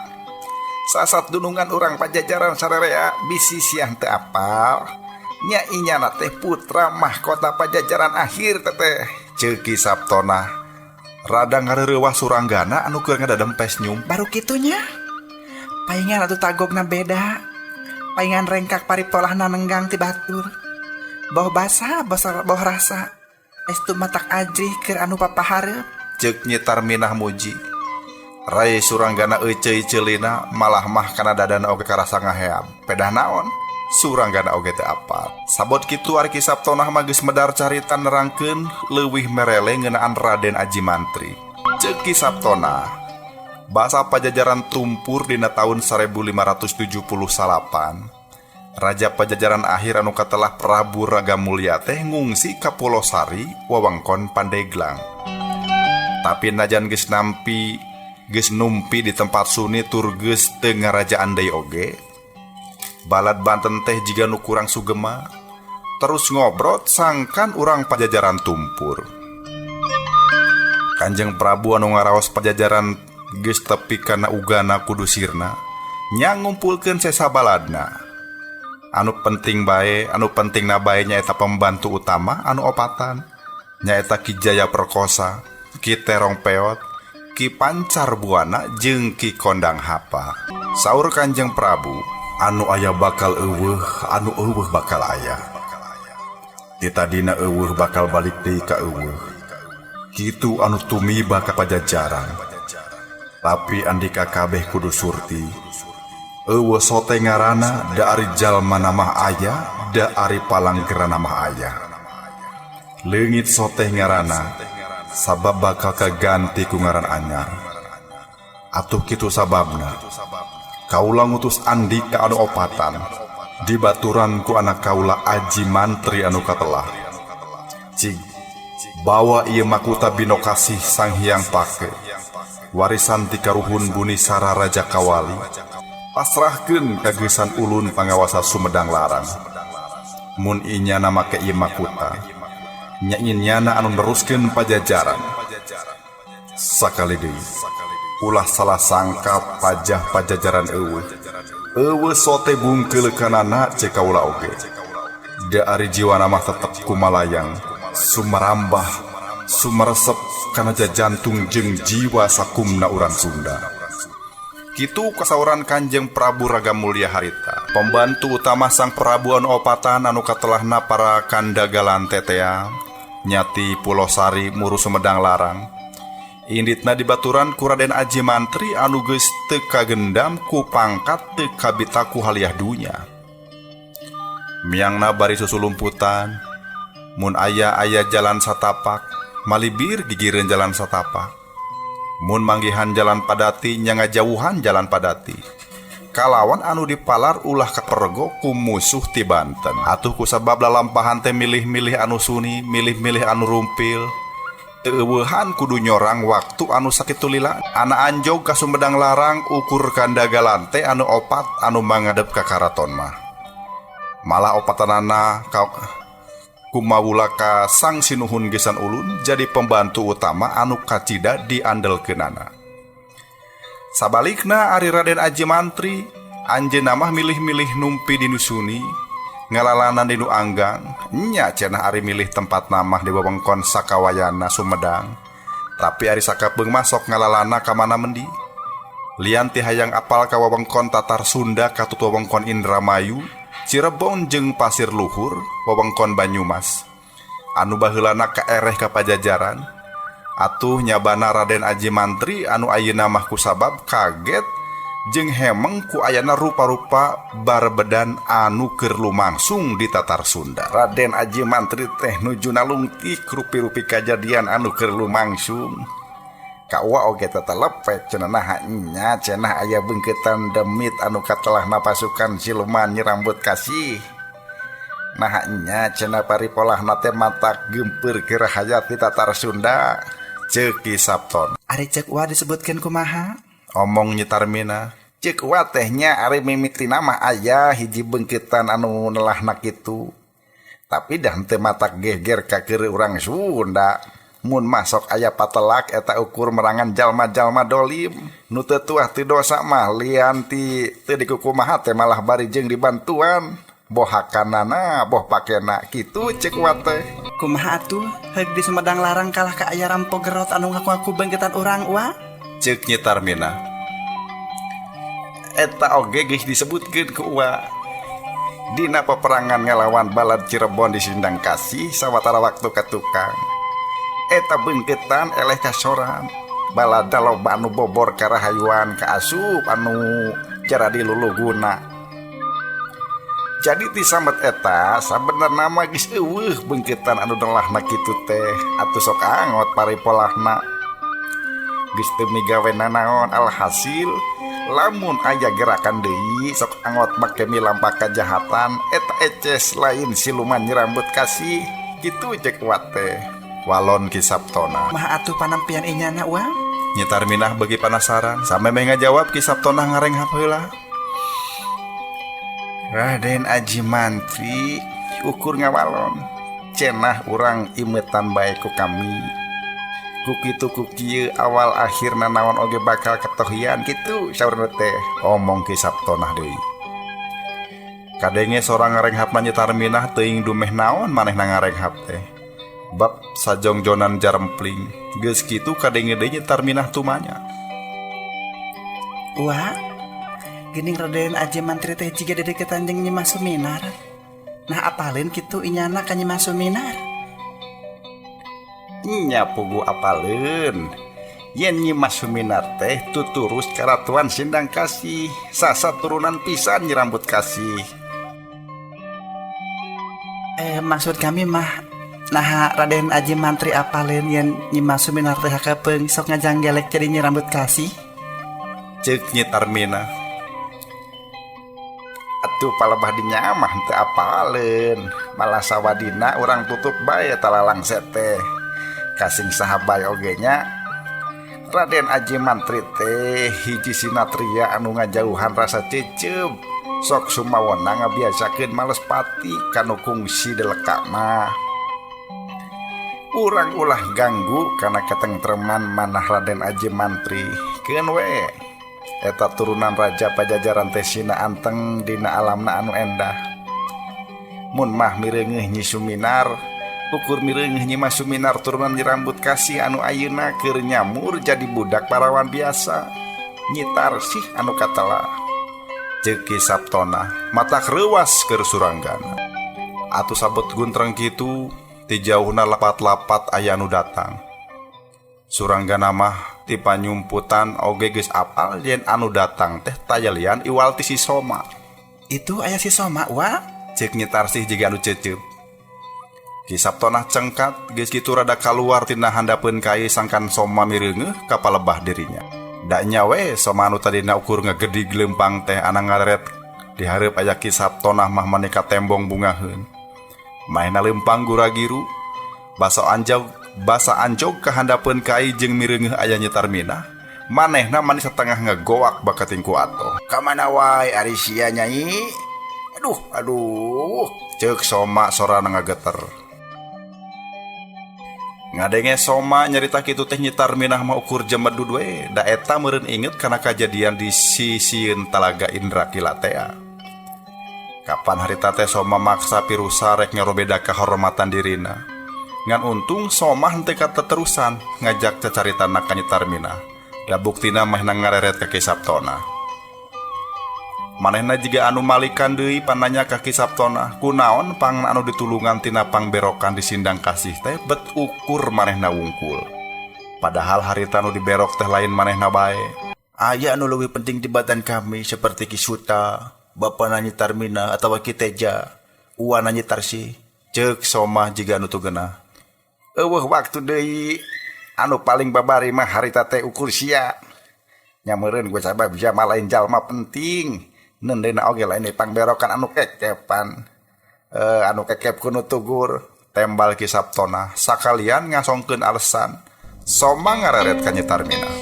Sasat dunungan urang Pajajaran sararea bisi siang teu apal nya inyana teh putra mahkota Pajajaran akhir teteh, ceuk Ki Sabtona. Rada ngareureuwah suranggana anu keur ngadadempes nyum. Baru kitunya paingan atuh tagogna beda. Paingan rengkak paripolahna nenggang ti batur. Bauh basa bauh rasa estu matak ajrih keur anu papahareup, ceuk Nyi Tarminah muji. Rai suranggana euceul-ceulina malah mah kana dadana oge karasa ngaheam. Pedah naon? Suranggana oge teu apal. Sabot kitu ari Ki Sabtona mah geus medar carita nerangkeun leuwih merele ngeunaan Raden Aji Mantri. Ceuk Ki Sabtona, basa Pajajaran tumpur dina taun 1578. Raja Pajajaran akhir anu katelah Prabu Ragamulya teh ngungsi ka Pulau Sari wewengkon Pandeglang. Tapi najan geus numpi di tempat suni tur geus teu ngarajaan deui oge. Balad Banten teh jiga nu kurang sugema, terus ngobrot sangkan urang Pajajaran tumpur. Kanjeng Prabu anu ngaraos Pajajaran geus tepi kana ugana kudu sirna, nya ngumpulkeun sesa baladna. Anu penting na bae nyaeta pembantu utama anu opatan, nyaeta Ki Jaya Perkosa, Ki Terong Peot, Ki Pancar Buana jeung Ki Kondang Hapa. Saur Kanjeng Prabu, anu aya bakal eueuh, anu eueuh bakal aya. Ti tadina eueuh bakal balik deui ka eueuh. Kitu anu tumiba ka Pajajaran. Tapi andika kabeh kudu surti. Eueuh sote ngaranna da ari jalma namah aya, da ari palanggerana mah aya. Leungit sote ngaranna sabab bakal kaganti ku ngaran anyar. Atuh kitu sababna kaula ngutus Andika anu opatan dibaturan ku anak kaula Aji Mantri anu katelah. Cig bawa ieu makuta bino kasih Sang Hyang Pake, warisan ti karuhun Buni Sara Raja Kawali. Pasrahkeun ka geusan ulun pangawasa Sumedang Larang. Mun inyana make ieu makuta, nya inyana anu neruskeun Pajajaran. Sakali deui ulah salah sangka pajah Pajajaran eueuh sote bungkeuleukeunana ceuk kaula oge. Da ari jiwana mah tetep kumalayang, sumarambah, sumeresep kana jantung jeung jiwa sakumna urang Sunda. Kitu kasauran Kanjeng Prabu Ragamulya harita, pembantu utama Sang Prabu anu opatan anu katelahna para kandagalan tetea nyati Pulau Sari muru Sumedang Larang. Inditna dibaturan ku Raden Aji Mantri anu geus teu kagendam ku pangkat teu kabita ku haliah dunya. Miangna bari susulumputan, mun aya jalan satapak, malibir gigireun jalan satapak. Mun manggihan jalan padati nya ngajauhan jalan padati. Kalawan anu dipalar ulah kapergo ku musuh ti Banten. Atuh kusabab lalampahan teh milih-milih anu suni, milih-milih anu rumpil. Teu eueuhan kudu nyorang waktu anu sakitu lila. Ana anjog ka Sumedang Larang ukur kandagalan teh anu opat anu mangadep ka karaton mah. Malah opatanana kumawula ka Sang Sinuhun Gesan Ulun jadi pembantu utama anu kacida diandelkeunana. Sabalikna ari Raden Aji Mantri anjeunna mah milih-milih numpi di nusuni, ngalalanan di nu anggang, nya cenah ari milih tempat namah di wewengkon sakawayana Sumedang. Tapi ari sakapeung mah sok ngalalana ka mana mendi. Lian ti hayang apal ka wewengkon Tatar Sunda katut wewengkon Indramayu, Cirebon jeung Pasir Luhur, wewengkon Banyumas. Anu baheulana kaereh ka Pajajaran. Atuh nyabana Raden Aji Mantri anu ayeuna mah kusabab kaget jeung hemeng ku ayana rupa-rupa barbedan anu keur lumangsung di Tatar Sunda. Raden Aji Mantri teh nuju nalungtik rupi-rupi kajadian anu keur lumangsung. Kawa oge tetelepet cenah nya cenah aya beungkeutan demit anu katelahna pasukan siluman Nyi Rambut Kasih. Nah nya cenah paripolahna teh matak gempeur keur hayat di Tatar Sunda. Ceuk Ki Sabton. Ari ceuk wa disebutkeun kumaha? Omong Nyi Tarmina. Ceuk wa teh nya ari mimitina mah aya hiji beungkeutan anu nelahna kitu. Tapi dah teu matak geger ka keur urang Sunda. Mun masok aya patelak eta ukur merangan jalma-jalma dolim nu teu tuah ti dosa mah lian ti teu dikukumaha teh malah bari jeung dibantuan boh hakanana boh pakena kitu ceuk wa teh. Kumaha atuh heug di Sumedang Larang kalah ka aya rampo gerot anu ngaku-ngaku beungkeutan urang wa? Ceuk Nyi Tarmina. Eta oge geus disebutkeun ku wa dina peperangan ngalawan balad Cirebon di Sindang Kasih sawatara waktu ka tukang. Eta beungkeutan eleh kasoran balada loba anu bobor karahayuan ka asup anu jara diluluguna. Jadi ti sambat eta sabenerna mah geus eueuh beungkeutan anu delahna kitu teh atuh sok angot paripolahna geus teu migaweana naon alhasil lamun aya gerakan deui sok angot make milampa kajahatan eta eces lain siluman nyerambut kasih gitu cek wate Walon Ki Sabtona. Mah atuh panampian inyana wa. Nyi Tarminah bagi penasaran sampai ngajawab Ki Sabtona ngarenghap heula. Raden Aji Mantri ukur ngawalon cenah urang imetan bae ku kami ku kitu ku kieu awal akhirna naon oge bakal ketohian kitu saurna teh Omong Ki Sabtona deui. Kadenge sorang ngarenghapna Nyi Tarminah teuing dumeh naon manehna ngarenghap teh. Bab sajongjonan jarempling geus kitu kadenge deui Nyi Tarminah tumanya. Wa, geuning Raden Aji Mantri teh jiga dedeketan jeung Nyi Mas Suminar. Nah apalin kitu inyana ka Nyi Mas Suminar. nya pugu apaleun yen Nyi Mas Suminar teh tuturus karatuan Sindang Kasih sasa turunan pisan Nyi Rambut Kasih. Maksud kami mah nah Raden Aji Mantri apalin yen Nyi Mas Suminar teh kapeung sok ngajanggelek jadi Nyi Rambut Kasih. Ceuk Nyi Tarminah. Atuh palebah dinya mah teu apaleun malah sawadina urang tutup bae talalang seteh kasing sahabat oge nya Raden Aji Mantri teh hiji sinatria anu ngajauhan rasa cecep sok sumawona ngabiasakeun males pati kanu kungsi deleka mah urang ulah ganggu kana ketentreman manah Raden Aji Mantri keun we eta turunan Raja Pajajaran teh sina anteng dina alamna anu endah mun mah mireungeuh Nyi Suminar ukur mireungeuh Nyi Mas Suminar turunan Nyi Rambut Kasih anu ayeuna keur nyamur jadi budak parawan biasa Nyi Tarsih anu katala. Ceuk Ki Sabtona matak reuwas keur suranggana. Atuh sabet guntreng kitu ti jauhna lapat-lapat aya anu datang. Suranggana mah ti panyumputan oge geus apal yen anu datang teh tayalian iwal ti si Soma. Itu aya si Soma wa. Ceuk Nyi Tarsih jiga anu cecep. Ki Sabtona cengkat geus kitu rada kaluar tina handapeun kai sangkan Soma mireungeuh ka palebah dirinya. Da nya we Soma anu tadina ukur ngagedig leumpang teh ana ngareret di hareup aya Ki Sabtona mah maneka tembong bungaheun. Maena leumpang guragiru basa anjog ka handapeun kai jeung mireungeuh aya Nyi Tarminah. Manehna manis setengah ngegoak bakating ku ato. Ka mana wae ari sia Nyai? Aduh, ceuk Soma sorana ngageter. Ngadenge Soma nyarita kitu teh Nyi Tarminah mah ukur jemedud we da eta meureun inget kana kajadian di sisieun Talaga Indra Kilatea. Kapan harita teh Soma maksa pirusa rek ngarobeda kahormatan dirina. Ngan untung Soma henteu kateterusan ngajak cacaritanna ka Nyi Tarminah. Da buktina mah ngareret ka Ki Sabtona. Manehna jiga anu malikan deui pananya ka Ki Sabtona, kunaon pang anu ditulungan tina pangberokan di Sindang Kasih teh bet ukur manehna wungkul. Padahal harita anu diberok teh lain manehna bae. aya anu leuwih penting di badan kami seperti Ki Suta, Bapana Nyi Tarminah atawa Ki Teja, uwana Nyi Tarsih. Ceuk Soma jiga anu tugeunah. Eueuh waktu deui anu paling babari mah harita teh ukur sia. Nya meureun gue sabab jama lain jalma penting. Nendena oge lain pangberokan anu kekepan. Anu kekep kuno tugur. Tembal Ki Sabtona sakalian ngasongkeun alesan. Soma ngareret ka Nyi Tarminah.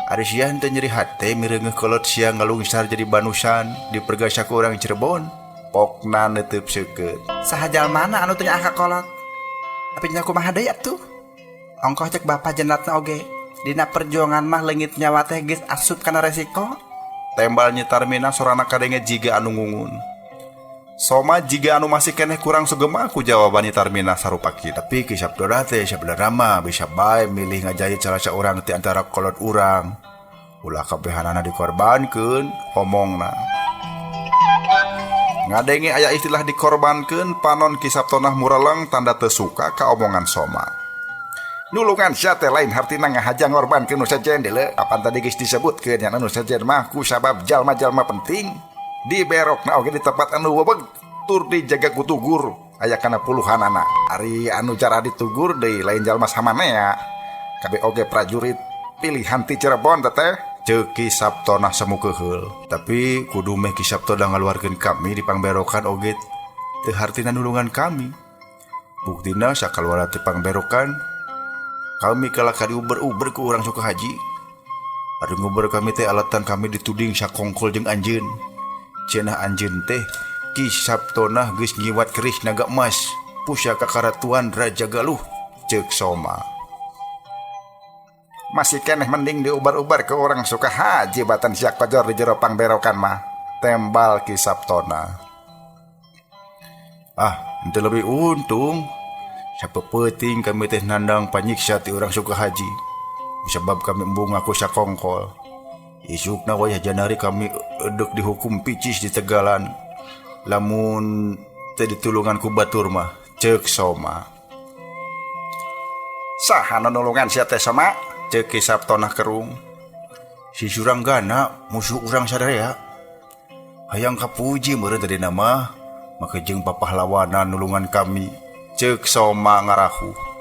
Ari sia henteu nyeri hate mireungeuh kolot sia ngalungsar jadi banusan di pergasa ku urang Cirebon. Pokna neuteub seukeut. Saha jalmana anu teu nyaangka kolot? Tapi nya kumaha deui atuh? Ongkoh cek bapa jenatna oge. Dina perjuangan mah leungit nyawa teh geus asup kana resiko. Tembal Nyi Tarminah sorana kadenge jiga anu ngungun. Soma jiga anu masih keneh kurang sugema ku jawaban Nyi Tarminah sarupa kitu. Tapi Ki Sabtona teh sabenerna mah bisa bae milih ngajahit salah seorang ti antara kolot urang. Ulah kabehanana dikorbankeun, omongna. Ngadenge aya istilah dikorbankeun, panon Ki Sabtona mureleng tanda teu suka ka omongan Soma. Nulungan sia teh lain hartina ngahajang ngorbankeun nu sajen deuleu. Apan tadi geus disebutkeun nya nu sajen mah ku sabab jalma-jalma penting diberokna oge di tempat anu weweg tur dijaga ku tugur aya kana puluhanana. Ari anu cara ditugur deui lain jalma samanea. Kabeh oge prajurit pilihan ti Cirebon teh Ceuk Ki Sabtona semu keheul. Tapi kudu meh Ki Sabtona ngaluarkeun kami di pangberokan oge teu hartina nulungan kami. Buktina sakaluar ti pangberokan kami kalaka diuber-uber ku urang Sukahaji. Ari nguber kami teh alatan kami dituding sakongkol jeung anjeun. Cenah anjeun teh Ki Sabtona geus nyiwat keris naga emas pusaka karatuan Raja Galuh, ceuk Soma. Masih keneh mending diubar-ubar ke orang Sukahaji batan siak kojor di jero pangberokan mah, tembal Ki Sabtona. Ente lebih untung sapepeting kami teh nandang panyiksa ti urang Sukahaji. Sebab kami embung aku sakongkol. Isukna wayah janari kami edek dihukum picis di Tegalan. Lamun teu ditulungan ku batur mah, ceuk Soma. Saha nulungan sia teh Soma? Ceuk Ki Sabtona kerung. Si Suranggana musuh urang sadaya. Hayang kapuji meureun tadi nama, maka jeung papahlawanan nulungan kami, ceuk Soma ngarahu.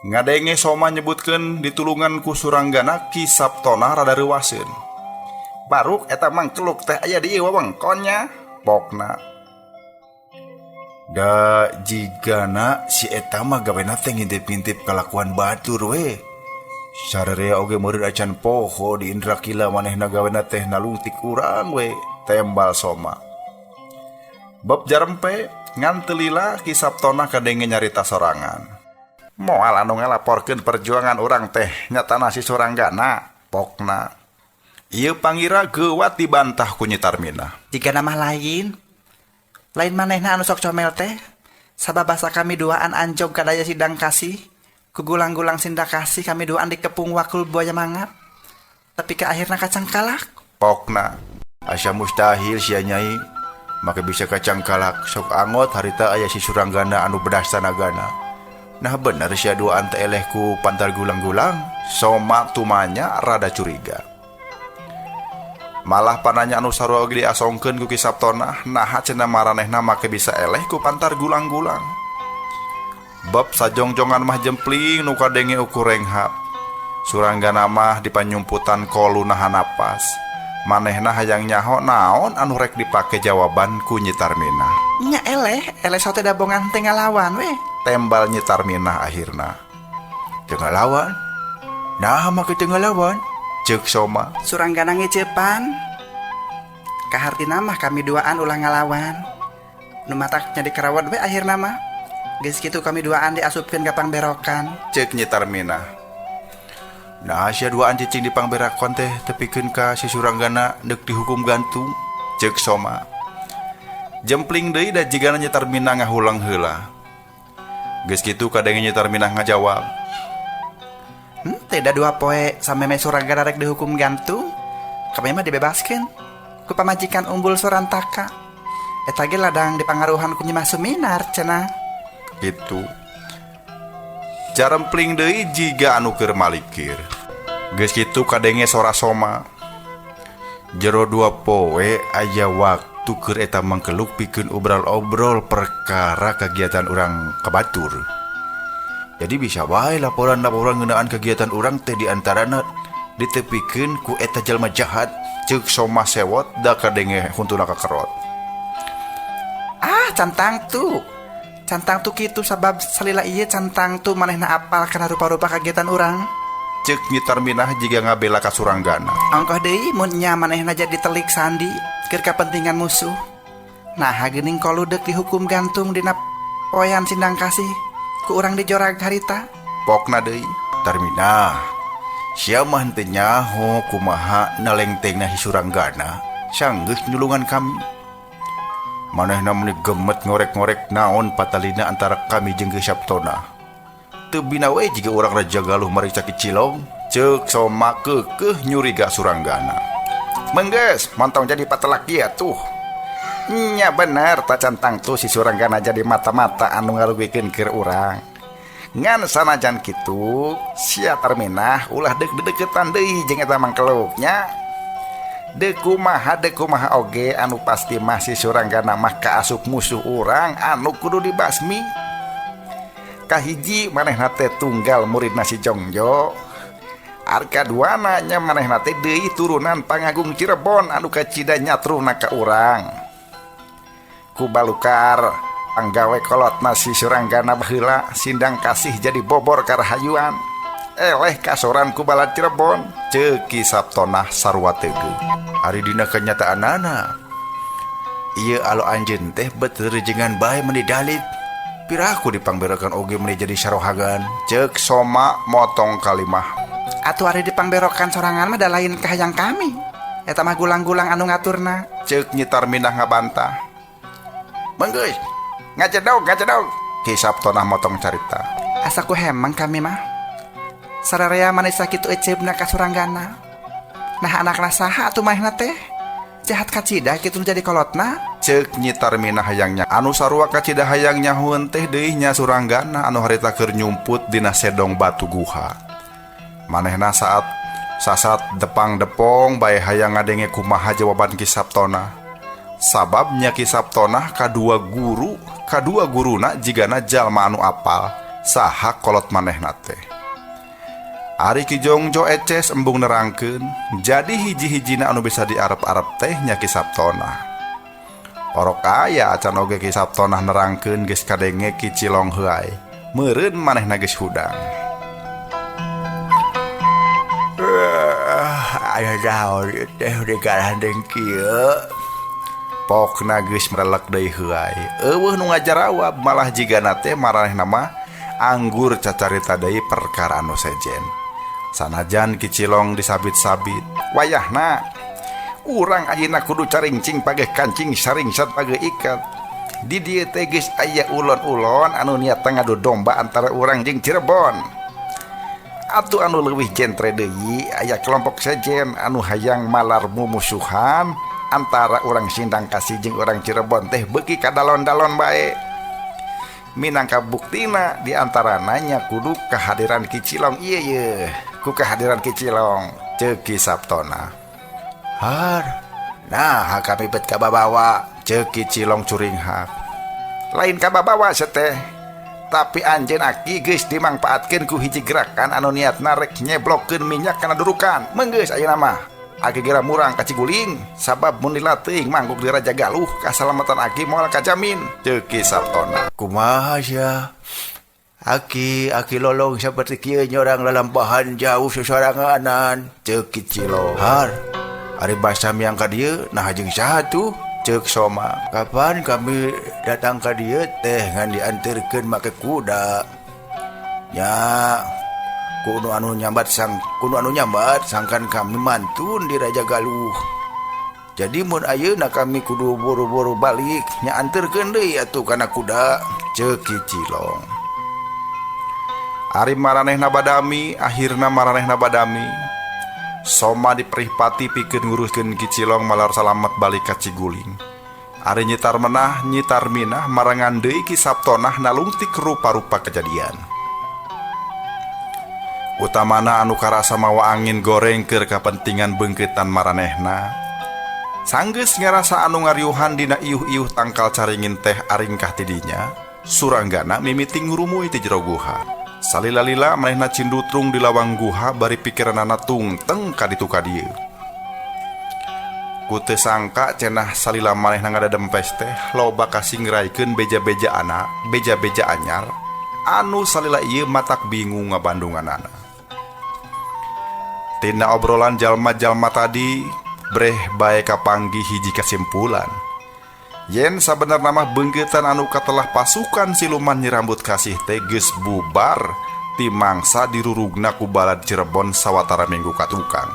Ngadenge Soma nyebutkeun ditulungan ku Suranggana, Ki Sabtona rada reuwaseun. Baruk eta mangkeluk teh aya di ieu wewengkonnya, pokna. Da jigana si eta mah gawena teh ngintip-ngintip kalakuan batur we. Sararea oge meureun acan poho di Indrakila manehna gawena teh nalungtik urang we, tembal Soma. Bab jarempe ngan teu lila Ki Sabtona kadenge nyarita sorangan. Moal anu ngalaporkeun perjuangan urang teh nyatana si Suranggana, pokna. Ieu pangira geuwat dibantah ku Nyi Tarmina. Jika nama lain manehna anu sok comel teh sababasa kami duaan anjog kadaya sidang kasih ku gulang-gulang sinda kasih kami duaan dikepung wakul buaya mangap tapi ke akhirna kacang kalak, pokna. Asa mustahil sia Nyai maka bisa kacang kalak. Sok angot harita aya si Suranggana anu bedas tanagana. Nah bener sia duaan teh eleh ku pantar gulang-gulang. Soma tumanya rada curiga. Malah pananya anu sarua oge diasongkeun ku Ki Sabtona, naha cenah maranehna make bisa eleh ku pantar gulang-gulang. Bab sajongjongan mah jempling nu kadenge ukur renghap. Suranggana mah dipanyumputan kolu nahan napas. Manehna hayang nyaho naon anu rek dipake jawaban ku Nyi Tarmina. Nya eleh sote dabongan teh ngalawan we, tembal Nyi Tarmina akhirna. Teu ngalawan? Nah make teu ngalawan? Ceuk Soma. Suranggana ngecepan. Kahartina mah kami duaan ulah ngalawan. Nu mataknya dikerawat we akhirna mah. Geus kitu kami duaan diasupkeun ka pangberokan, ceuk Nyi Tarmina. Nah sia duaan cicing di pangberokan teh tepikeun ka si Suranggana deuk dihukum gantung, ceuk Soma. Jempling deui da jigana Nyi Tarmina ngahulang heula. Geus kitu kadenge Nyi Tarmina ngajawab. Tidak 2 poe sameme Suranggana rek dihukum gantung, kami mah dibebaskeun ku pamajikan Umbul Surantaka. Eta ge ladang dipangaruhan ku Nyi Masuminar cenah. Gitu. Jarempling deui jiga anu keur malikir. Geus kitu kadenge sora Soma. Jero 2 poe aya waktu keur eta mangkeluk pikeun obrol-obrol perkara kegiatan urang kabatur. Jadi bisa wae laporan-laporan ngeunaan kegiatan urang teh diantarana ditepikeun ku eta jalma jahat, ceuk Soma sewot da kadenge huntuna kakerot. Cantang tu kitu sabab salila ieu cantang tu manehna apal kana rupa-rupa kegiatan urang, ceuk Nyi Tarmina jiga ngabela ka Suranggana. Angkoh deui mun nya manehna jadi telik sandi keur kapentingan musuh. Nah geuning koludek dihukum gantung dina poean sindang kasih ku urang di jorag harita. Pokna deui Tarmina, sia mah teu nyaho kumaha nalengtengna si Suranggana sanggeus nulungan kami. Manehna meuni gemet ngorek-ngorek naon patalina antara kami jeung Ki Sabtona. Teu bina we jiga urang Raja Galuh mariksa Kicilong, ceuk Soma keukeuh nyuriga Suranggana. Menggeus montong jadi patelak ieu tuh. Nya bener ta cantang tuh si Suranggana jadi mata-mata anu ngarugikeun keur urang. Ngan sanajan kitu sia Tarmina ulah deuk-deketan deui jeung eta mangkeluknya. Deuk kumaha oge anu pasti masih Suranggana mah kaasup musuh urang anu kudu dibasmi. Kahiji manehna teh tunggal muridna si Jongjo. Arka duananya manehna teh deui turunan Pangagung Cirebon anu kacida nyatruna ka urang. Ku balukar panggawe kolotna si Suranggana baheula sindang kasih jadi bobor karahayuan. Eleh kasoran ku balad Cirebon, ceuk Ki Sabtonah sarua teugeuh. Ari dina kenyataanana ieu alo anjeun teh beuteur jengan bae meni dalit. Piraku dipangberokan oge meni jadi sarohagan, ceuk Soma motong kalimah. Atuh ari dipangberokan sorangan mah da lain kahayang kami. Eta mah gulang-gulang anu ngaturna. Ceuk Nyitar Minah ngabantah. Menggeus, ngacedog. Ki Sabtonah motong carita. Asa ku hemang kami mah. Sararea maneh sakitu eceubna ka Suranggana. Nah anakna saha atuh manehna teh? Jahat kacida kitu jadi kolotna. Ceuk Nyitar Minah hayangnya anu sarua kacida hayang nyahueun teh deui nya Suranggana anu harita keur nyumput dina sedong batu guha. Manehna saat sasat depang-depong bae hayang ngadenge kumaha jawaban Ki Sabtonah. Sababnya Ki Sabtonah kadua guruna jigana jalma anu apal saha kolot manehna teh. Ari Ki Jongjo Eces embung nerangkeun jadi hiji-hijina anu bisa diarep-arep teh nya Ki Sabtonah. Orok aya acan oge Ki Sabtonah nerangkeun geus kadenge Ki Cilong heuai. Meureun manehna geus hudang. Aya daon teh digalandeng kieu. Pokna geus merelek deui heuai. Eueuh nu ngajarawab malah jigana teh maranehna mah anggur cacarita deui perkara anu sejen. Sanajan Ki Cilong disabit-sabit, wayahna urang ayeuna kudu caringcing pageh kancing saringsat pageh ikat. Di dieu teh geus aya ulon-ulon anu niat ngadu domba antara urang jeung Cirebon. Atuh anu leuwih jentre deui aya kelompok sejen anu hayang malar mumusuhan antara urang Sindang Kasih jeung urang Cirebon teh beuki kadalon-dalon bae. Minangka buktina di antarana nya kudu kehadiran Ki Cilong ieu ku kehadiran Ki Cilong ceuk Ki Sabtonah. Har, nah kami bet ka babawa, ceuk Ki Cilong curing hak. Lain ka babawa seteh, tapi anjeun aki geus dimangpaatkeun ku hiji gerakan anu niatna rek nyeblokkeun minyak kana durukan. Menggeus ayeuna mah aki geura murang ka Ciguling sabab mun lila teuing mangguk di Raja Galuh kasalamatan aki moal kajamin ceuk Ki Sabtonah. Kumaha sia? Aki lolong seperti kieu nyorang lalampahan jauh sesoranganan ceuk Ki Cilong. Har, ari basa miang ka dieu nah jeung saha tuh? Ceuk Soma. Kapan kami datang ka dieu teh ngan dianterkeun make kuda. Nya kudu anu nyambat sangkan kami mantun di Raja Galuh. Jadi mun ayeuna kami kudu buru-buru balik nya anterkeun deui atuh kana kuda ceuk Ki Cilong. Ari maranehna badami, akhirna maranehna badami. Soma diperihpati pikeun nguruskeun Ki Cilong malar salamet balik ka Ciguling. Ari Nyitar Minah marangan deui Ki Sabtonah nalungtik rupa-rupa kejadian. Utamana anu karasa mawa angin goreng keur kapentingan beungkeutan maranehna. Sanggeus ngarasa anu ngariuhan dina iuh-iuh tangkal caringin teh aringkah tidinya, Suranggana mimiti ngurumuy ti jero guha. Salila-lila manehna cindutrung di lawang guha bari pikiranana tungteng ka ditu ka dieu. Ku teu sangka cenah salila manehna ngadadempes teh loba kasingraikeun beja-beja anyar anu salila ieu matak bingung ngabandunganana. Tina obrolan jalma-jalma tadi breh bae kapanggih hiji kesimpulan. Yen sabenerna mah beungkeutan anu katelah pasukan siluman Nyi Rambut Kasih teh geus bubar ti mangsa dirurugna ku balad Cirebon sawatara minggu katukang.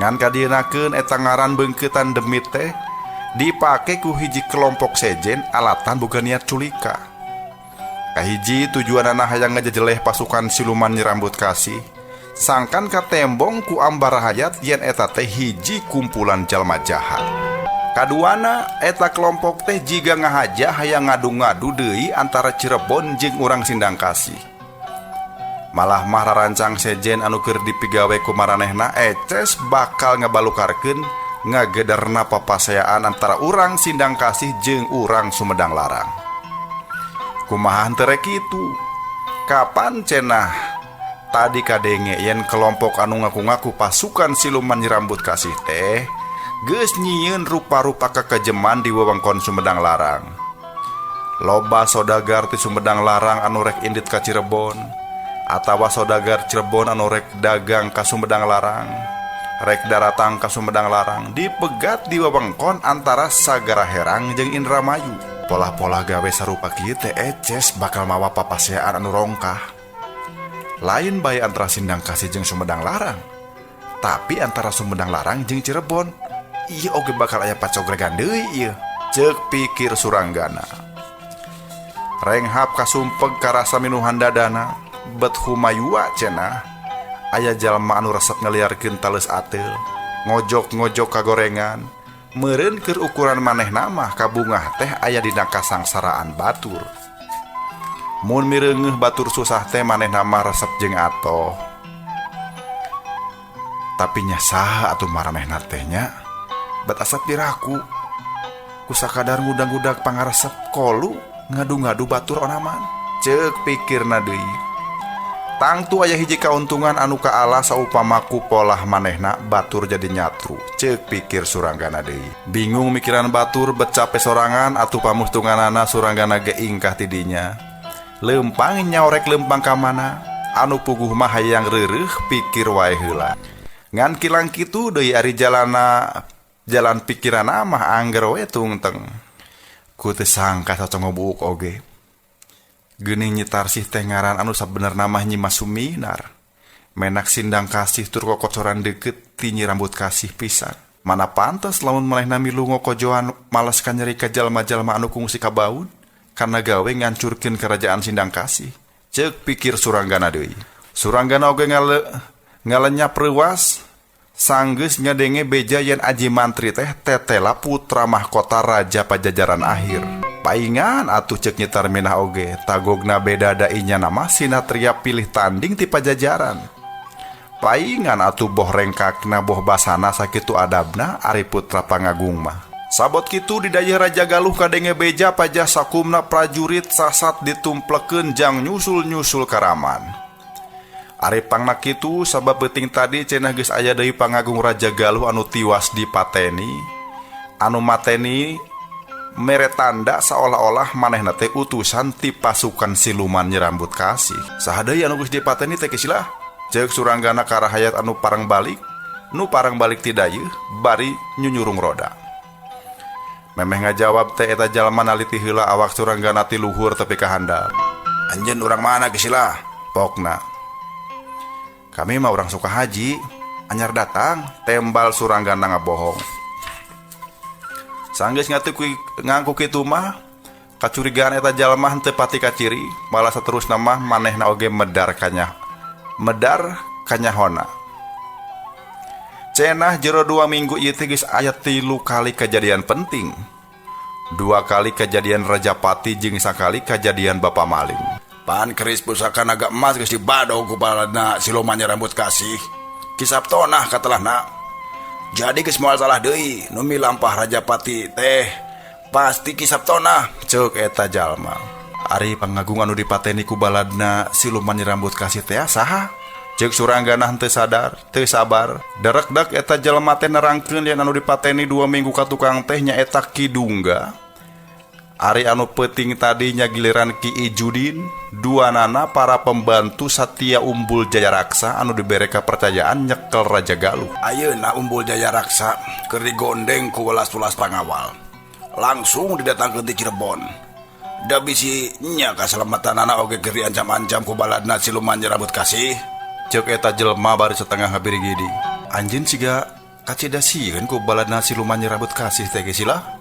Ngan kadienakeun eta ngaran beungkeutan demit teh dipake ku hiji kelompok sejen alatan boga niat culika. Kahiji tujuanana hayang ngajejeleh pasukan siluman Nyi Rambut Kasih, sangkan katembong ku ambar hayat yen eta teh hiji kumpulan jalma jahat. Kaduana eta kelompok teh jiga ngahaja hayang ngadu-ngadu deui antara Cirebon jeung urang Sindang Kasih. Malah mah rarancang sejen anu keur dipigawe ku maranehna Eces bakal ngabalukarkeun ngagederna papaseaan antara urang Sindang Kasih jeung urang Sumedang Larang. Kumaha henteu rek kitu? Kapan cenah tadi kadenge yen kelompok anu ngaku-ngaku pasukan siluman nyirambut kasih teh geus nyieun rupa-rupa kekejeman di wewengkon Sumedang Larang. Loba sodagar ti Sumedang Larang anu rek indit ka Cirebon atawa sodagar Cirebon anu rek dagang ka Sumedang Larang, rek daratang ka Sumedang Larang dipegat di wewengkon antara Sagara Herang jeung Indramayu. Pola-pola gawe sarupa kieu teh eces bakal mawa papaseaan anu rongkah. Lain bae antara Sindang Kasih jeung Sumedang Larang, tapi antara Sumedang Larang jeung Cirebon ieu oge bakal aya pacogregan deui ieu, ceuk pikir Suranggana. Renghap kasumpeg karasa minuhan dadana, bet humayua cenah. Aya jalma anu resep ngeliarkeun taleus ateul, ngojok-ngojok kagorengan, meureun keur ukuran manehna mah kabungah teh aya dina kasangsaraan batur. Mun mireungeuh batur susah teh manehna mah resep jeung atoh. Tapi nya saha atuh maranehna teh nya? Bet asap diraku. Ku sakadar ngudag-ngudag pangaresep kolu ngadu-ngadu batur onaman. Ceuk pikirna deui. Tangtu aya hiji kauntungan anu kaala saupamaku polah manehna batur jadi nyatru. Ceuk pikir Suranggana deui. Bingung mikiran batur bet cape sorangan atuh pamustunganana Suranggana ge ingkah tidinya. Lempang nyaorek lempang ka mana? Anu puguh mah hayang reureuh pikir wae heula. Ngan kilang kitu deui ari jalan pikiranna mah angger we tungteng. Ku teu sangka cocok ngobuuk oge. Geuning nyitar sih teh ngaran anu sabenerna mah Nyi Mas Suminar. Menak Sindang Kasih tur kocoran deukeut ti Nyi Rambut Kasih pisan. Mana pantes lamun manehna milu ngokojoan males ka nyeri ka jalma-jalma anu kungsi ka baud karena gawe ngancurkeun kerajaan Sindang Kasih. Ceuk pikir Suranggana deui. Suranggana oge ngalenyap reuwas sanggeus ngadenge beja yen Aji Mantri teh tetela putra mahkota Raja Pajajaran akhir. Paingan atuh ceuk nyitar minah oge tagogna beda dainya nama Sinatria pilih tanding ti Pajajaran. Paingan atuh boh rengkakna boh basana sakitu adabna ari putra pangagung mah. Sabot kitu di dayeuh Raja Galuh kadenge beja pajah sakumna prajurit sasat ditumplekeun jang nyusul-nyusul karaman. Ari pangna kitu sabab beuting tadi cenah geus aya deui pangagung Raja Galuh anu tiwas dipateni. Anu mateni mere tanda seolah-olah manehna teh utusan ti pasukan siluman Nyirambut Kasih. Saha deui anu geus dipateni teh kesilah? Ceuk Suranggana ka rahayat anu parang balik. Nu parang balik ti dayeuh bari nyunyurung roda. Memeh ngajawab teh eta jalma naliti heula awak Suranggana ti luhur tepi ka handap. Anjeun urang mana kesilah? Pokna. Kami mah orang suka haji, anyar datang, tembal Suranggana ngabohong. Sanggeus ngangku kitu mah, kacurigaan eta jalma henteu pati kaciri, malah saterusna mah manehna oge medar kanyahona. Cenah jero 2 minggu ieu teh geus aya 3 kali kejadian penting. 2 kali kejadian Rajapati jeung sakali kejadian Bapa Maling. Pan keris pusaka naga emas geus dibado ku baladna siluman Nyirambut Kasih. Kisap tonah katelahna. Jadi geus moal salah deui nu milampah Rajapati teh pasti kisap tonah, ceuk eta jalma. Ari pangagung anu dipateni ku baladna siluman Nyirambut Kasih teh saha? Ceuk Suranggana henteu sadar, teu sabar. Darekdak eta jalma teh nerangkeun yen anu dipateni 2 minggu ka tukang teh nyaeta Ki Dungga. Ari anu peuting tadinya giliran Ki Ijudin, duanana para pembantu Satya Umbul Jaya Raksa anu dibere kepercayaan nyekel Raja Galuh. Ayeuna Umbul Jaya Raksa keur digondeng ku welas-welas pangawal. Langsung didatangkeun ti Cirebon. Da bisi nya kasalamatanana oge keur diancam-ancam ku baladna siluman Nyirambut Kasih. Ceuk eta jelema bari setengah habirigidi. Anjeun siga kacidasieun ku baladna siluman Nyirambut Kasih teh gesilah.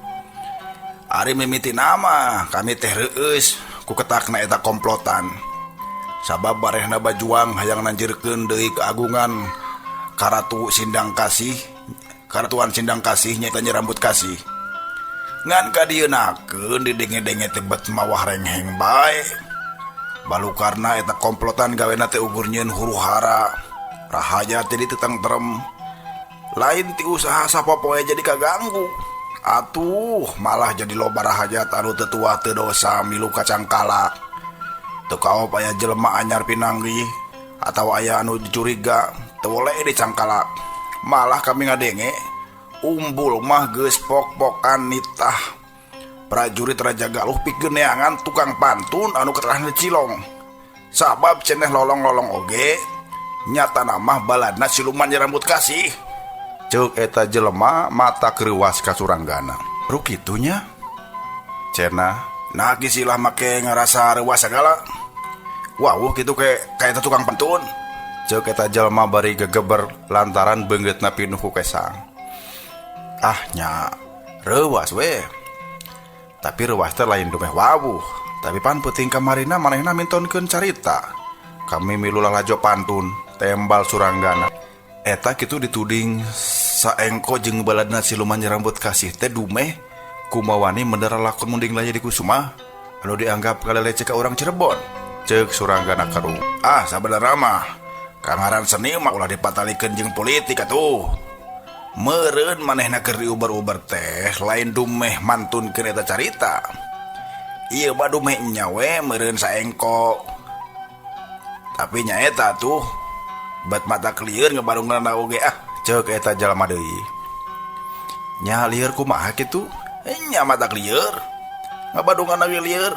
Ari mimiti nama kami teh reueus ku ketakna eta komplotan. Sabab barehna bajuang hayang nanjirkeun deui keagungan Karatu Sindang Kasih, Karatuan Sindang Kasih nyaeta Nyirambut Kasih. Ngan kadienakeun didenge-denge teh bet mawah rengheng bae. Balukarna eta komplotan gawena teh ugur nyieun huru-hara. Rahaja teh ditetentrem. Lain ti usaha sapopoe jadi kaganggu. Atuh malah jadi loba rahajat anu tetua teu dosa milu kacangkala. Teu kaop aya jelema anyar pinanggih atau aya anu dicuriga teu boleh dicangkalak. Malah kami ngadenge umbul mah geus pok-pokan nitah prajurit Raja Galuh pikeun neangan tukang pantun anu keterahna Cilong. Sabab cenah lolong-lolong oge nyatana mah baladna siluman rambut kasih. Ceuk eta jelema mata kreuwas ka Suranggana. Ru kitunya cenah. Nah kisilah make ngarasa reuwas sagala. Wah kitu kayak tukang pantun. Ceuk eta jelema bari gegeber lantaran beungeutna pinuh ku Kesang. Ah nya reuwas we. Tapi reuwas teh lain dumeh wawuh. Tapi pan peuting kamarina manehna mintonkeun carita. Kami milu lalajo pantun tembal Suranggana. Eta kitu dituding saengko jeung baladna siluman rambut kasih teh dumeh kumawani mendera lakon munding laya di Kusuma anu dianggap kalelece ka urang Cirebon. Ceuk Suranggana karung. Ah sabenerna mah kangaran seni mah ulah dipatalikeun jeung politik atuh. Meureun manehna keur diuber-uber teh lain dumeh mantunkeun eta carita. Ieu mah dumeh nya we meureun saengko. Tapi nya eta tuh bat mata klieur ngebarungna oge ceuk eta jalma deui. Nya lieur kumaha kitu? Nya mata klieur. Ngabadungan lagi lieur.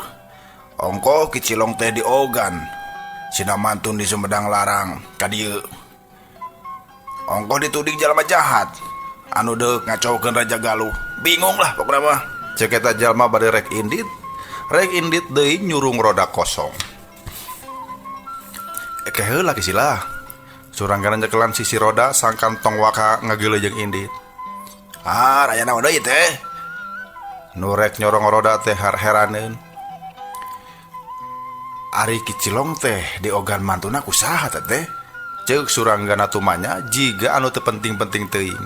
Ongko ki Cilong teh diogan. Sina mantun di Sumedang Larang ka dieu. Ongko dituding jalma jahat anu deuk ngacaukeun Raja Galuh. Bingung lah pokona mah. Ceuk eta jalma bade rek indit deui nyurung roda kosong. Eke heula kisilah. Suranggana nyekelan sisi roda sang kantong waka ngageuleuh jeung indit. Ah raya naon deui teh? Nu rek nyorong roda teh heraneun. Ari ki Cilong teh diogan mantuna kusaha teh? Ceuk Suranggana tumanya jiga anu teu penting-penting teuing.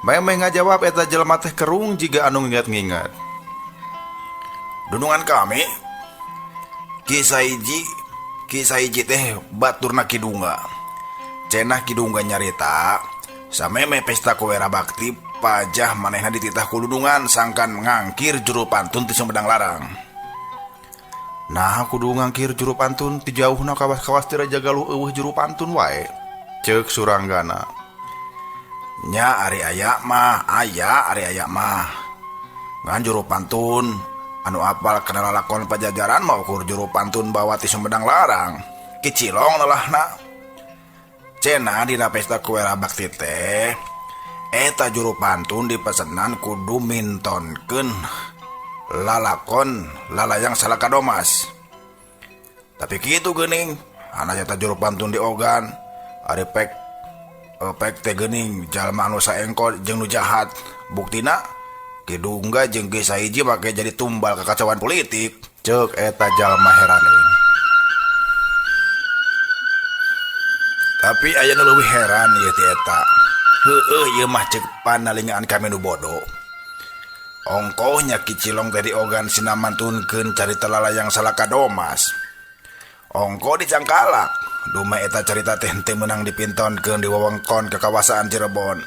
Memeh ngajawab eta jelema teh kerung jiga anu nginget-nginget. Dunungan kami Kisah hiji teh baturna Kidungga. Cenah Kidungga nyarita sameme pesta kuwera bakti pajah manehna dititah ku Dudungan sangkan ngangkir juru pantun ti Sumedang Larang. Nah kudu ngangkir juru pantun ti jauhna kawas-kawas ti Raja Galuh eueuh juru pantun wae. Ceuk Suranggana. Nya ari aya mah ngan juru pantun anu apal kana lalakon pajajaran mau ukur juru pantun bawa ti Sumedang Larang Ki Cilong lelahna. Cenah dina pesta kuwera bakti teh eta juru pantun dipesenan kudu mintonkeun lalakon lalayang Salakadomas. Tapi kitu geuning ana eta juru pantun diogan ari pek teh geuning jalma anu saengko jeung nu jahat. Buktina Kidungga jeung Kisah hiji make jadi tumbal kekacauan politik. Ceuk eta jalma heraneun. Tapi aya nu leuwih heran ieu ti eta. Heueuh ieu mah ceuk panalingaan kami nu bodoh. Ongkoh nya Ki Cilong teh diogan sina mantunkeun carita lalayang Salakadomas. Ongko dicangkalak dumeh eta carita teh teu meunang dipintonkeun di wewengkon kekawasaan Cirebon.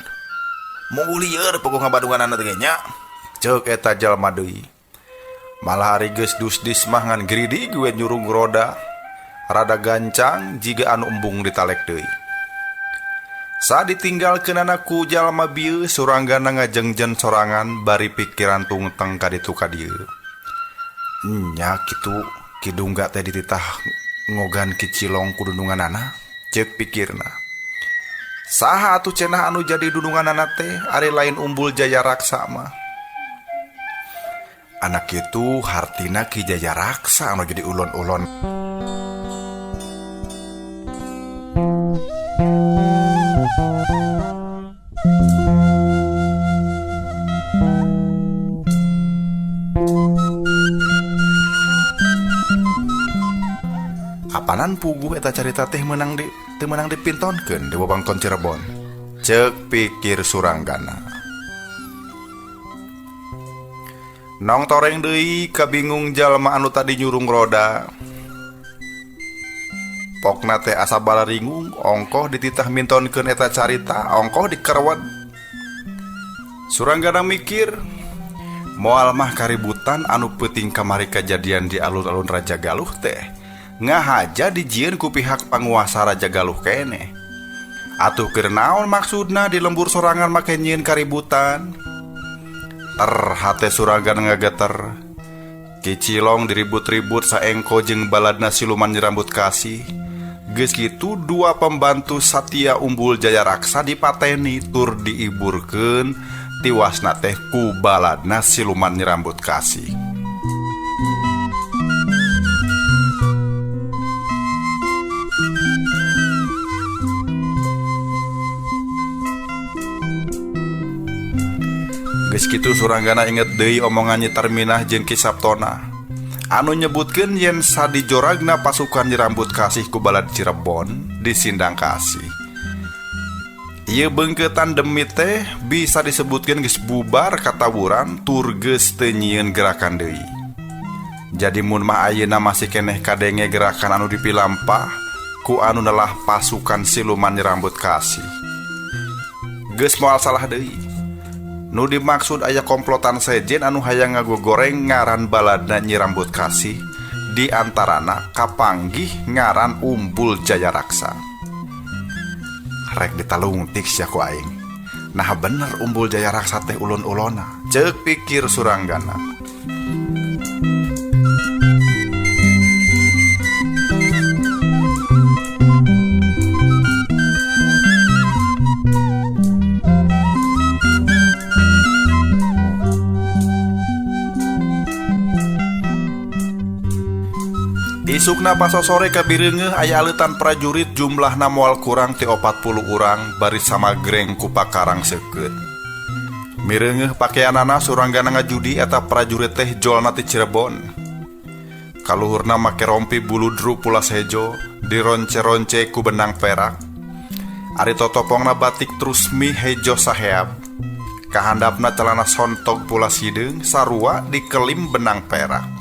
Munggu lieur pokok ngabadunganna teh nya. Ceuk eta jalma deui. Malah ari geus dus-dis mah ngan gridi gue nyurung roda rada gancang jiga anu embung ditalek deui. Saat ditinggalkeunana ku jalma bieu Suranggana ngajengjen sorangan bari pikiran tungteng ka ditu ka dieu. Nya kitu Kidungga teh dititah ngogan Ki Cilong ku dudunganana. Ceuk pikirna. Saha atuh cenah anu jadi dudunganana teh ari lain Umbul Jaya Raksa mah. Anak itu hartina Ki Jaya Raksa anu jadi ulon-ulon. Apanan puguh eta carita teh menang dipintonkeun di wewengkon Cirebon. Ceuk pikir Suranggana. Nong toreng deui kabingung jalma anu tadi nyurung roda. Pokna teh asa balaringung, ongkoh dititah mintonkeun eta carita, ongkoh dikerwet. Suranggana mikir, moal mah kaributan anu peuting kamari kajadian di alun-alun Raja Galuh teh ngahaja dijieun ku pihak panguasa Raja Galuh keneh. Atuh keur naon maksudna di lembur sorangan make nyieun kaributan? Hate Suragana ngageter. Kicilong diribut-ribut saengko jeung baladna siluman nyerambut kasih. Geus kitu dua pembantu Satya Umbul Jaya Raksa dipateni tur diiburkeun tiwasna teh ku baladna siluman nyerambut kasih. Geus kitu Suranggana inget deui omongan Nyi Tarminah jeung Ki Saptona anu nyebutkeun yen sadijoragna pasukan nyerambut kasih ku balad Cirebon di Sindang Kasih. Ieu beungkeutan demit teh bisa disebutkeun geus bubar katawuran tur geus teu nyieun gerakan deui. Jadi mun mah ayeuna masih keneh kadenge gerakan anu dipilampah ku anu nelah pasukan siluman nyerambut kasih. Geus moal salah deui. Nu dimaksud aya komplotan sejen anu hayang ngagogoreng ngaran baladna Nyi Rambut Kasih, di antarana kapanggih ngaran Umbul Jaya Raksa. Rek ditalungtik sia ku aing. Nah bener Umbul Jaya Raksa teh ulun-ulona, ceuk pikir Suranggana. Isukna pas sore kabireungeuh aya aleutan prajurit jumlahna moal kurang ti 40 urang bari samagreng ku pakarang seukeut. Mireungeuh pakeanana Suranggana ngajudi eta prajurit teh jolna ti Cirebon. Kaluhurna make rompi buludru pulas hejo dironce-ronce ku benang perak. Ari totopongna batik trusmi hejo saheab. Kahandapna celana sontog pulas hideung sarua dikelim benang perak.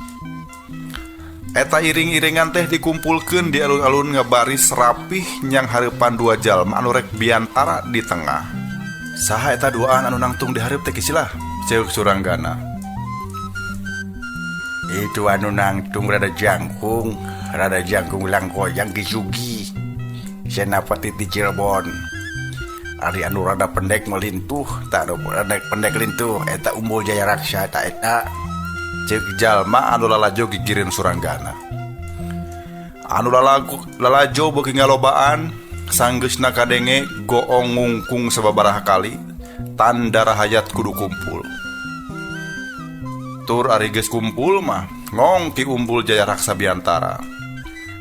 Eta iring-iringan teh dikumpulkeun di alun-alun ngabaris rapih nyang hareupan dua jalma anu rek biantara di tengah. Saha eta duaan anu nangtung di hareup teh kisilah? Ceuk Suranggana. Itu anu nangtung rada jangkung langkoyang Kisugi Senapati ti Cirebon. Ari anu rada pendek melintuh, tak rada pendek lintuh eta Umbul Jaya Raksa ta eta. Ceuk jalma anu lalajo gigireun Suranggana. Anu lalajo beuki ngalobaan sanggeusna kadenge goong ngungkung sababaraha kali tanda rahayat kudu kumpul. Tur ari geus kumpul mah ngong ti Umbul Jaya Raksa biantara.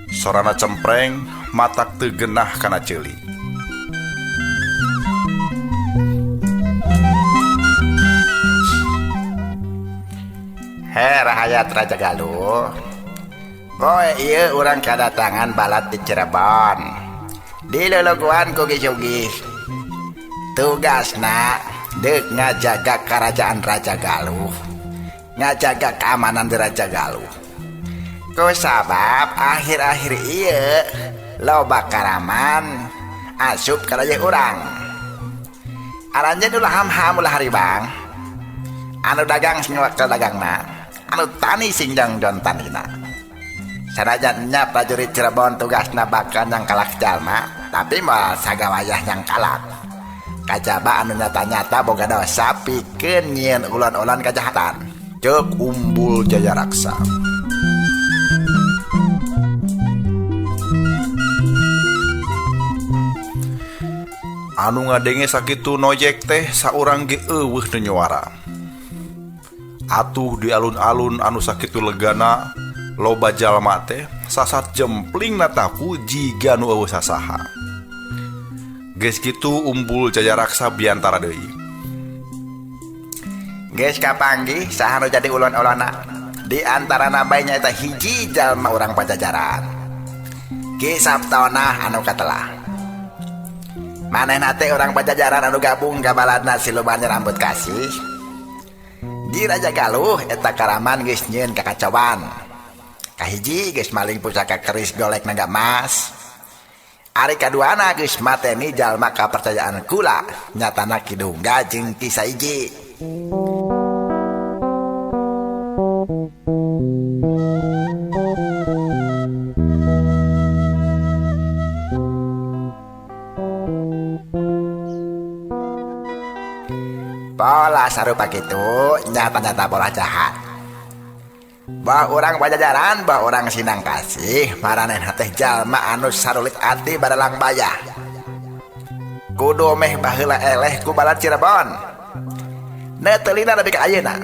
Sorana cempreng matak teu genah kana ceuli. Rahayat Raja Galuh. Boy ieu urang kadatangan balad di Cirebon. Di leleguan ku Kisugi. Tugasna deuk ngajaga kerajaan Raja Galuh. Ngajaga keamanan di Raja Galuh. Ku sabab akhir-akhir ieu loba karaman asup ka raja urang. Aranjeun ulah ham-ham ulah haribang. Anu dagang sing waktu dagangna, anu tani singjang jon tanina. Sanajan nya prajurit Cirebon tugasna bakal yang kalak jalma, tapi mah sagawayah yang kalak. Kajaba anu nyata-nyata boga dosa pikeun nyieun ulon-ulon kajahatan. Ceuk Umbul Jaya Raksa. Anu ngadenge sakitu noyek teh saurang ge eueuh teu nyuara. Atuh di alun-alun anu sakitu legana loba jalma teh sasat jempling nataku jiga nu eueuh sasaha. Geus kitu Umbul Jaya Raksa biantara deui. Geus kapanggih saha nu jadi ulon-ulona. Di antarana bae nyaeta hiji jalma urang Pajajaran. Ki Saptona anu katelah. Manehna teh urang Pajajaran anu gabung ka baladna siluman nyerambut kasih. Di Raja Galuh eta karaman geus nyieun kakacauan. Kahiji geus maling pusaka keris golek naga emas. Ari kaduana geus mateni jalma kapercayaan kula nyatana Kidungga jeung Ki Saiji. sarupa kitu nyata-nyata bola jahat. Bah orang Pajajaran, bah orang Sinang Kasih, maranehna teh jalma anu sarulit ati badalang bayah. Kudu meh baheula eleh ku balad Cirebon. Neteulina nepi ka ayeuna.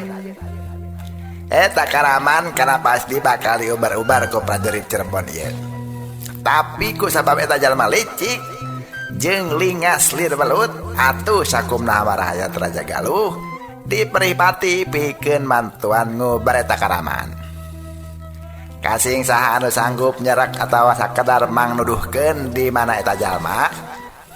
Eta Karaman kana pasti bakal diubar-ubar ku prajurit Cirebon ieu. Tapi ku sabab eta jalma licik jeung lingas lir belut, atuh sakumna marahayat Raja Galuh diperipati pikeun mantuan ngubar eta Karaman. Kasing saha anu sanggup nyerak atawa sakedar mangnuduhkeun di mana eta jalma,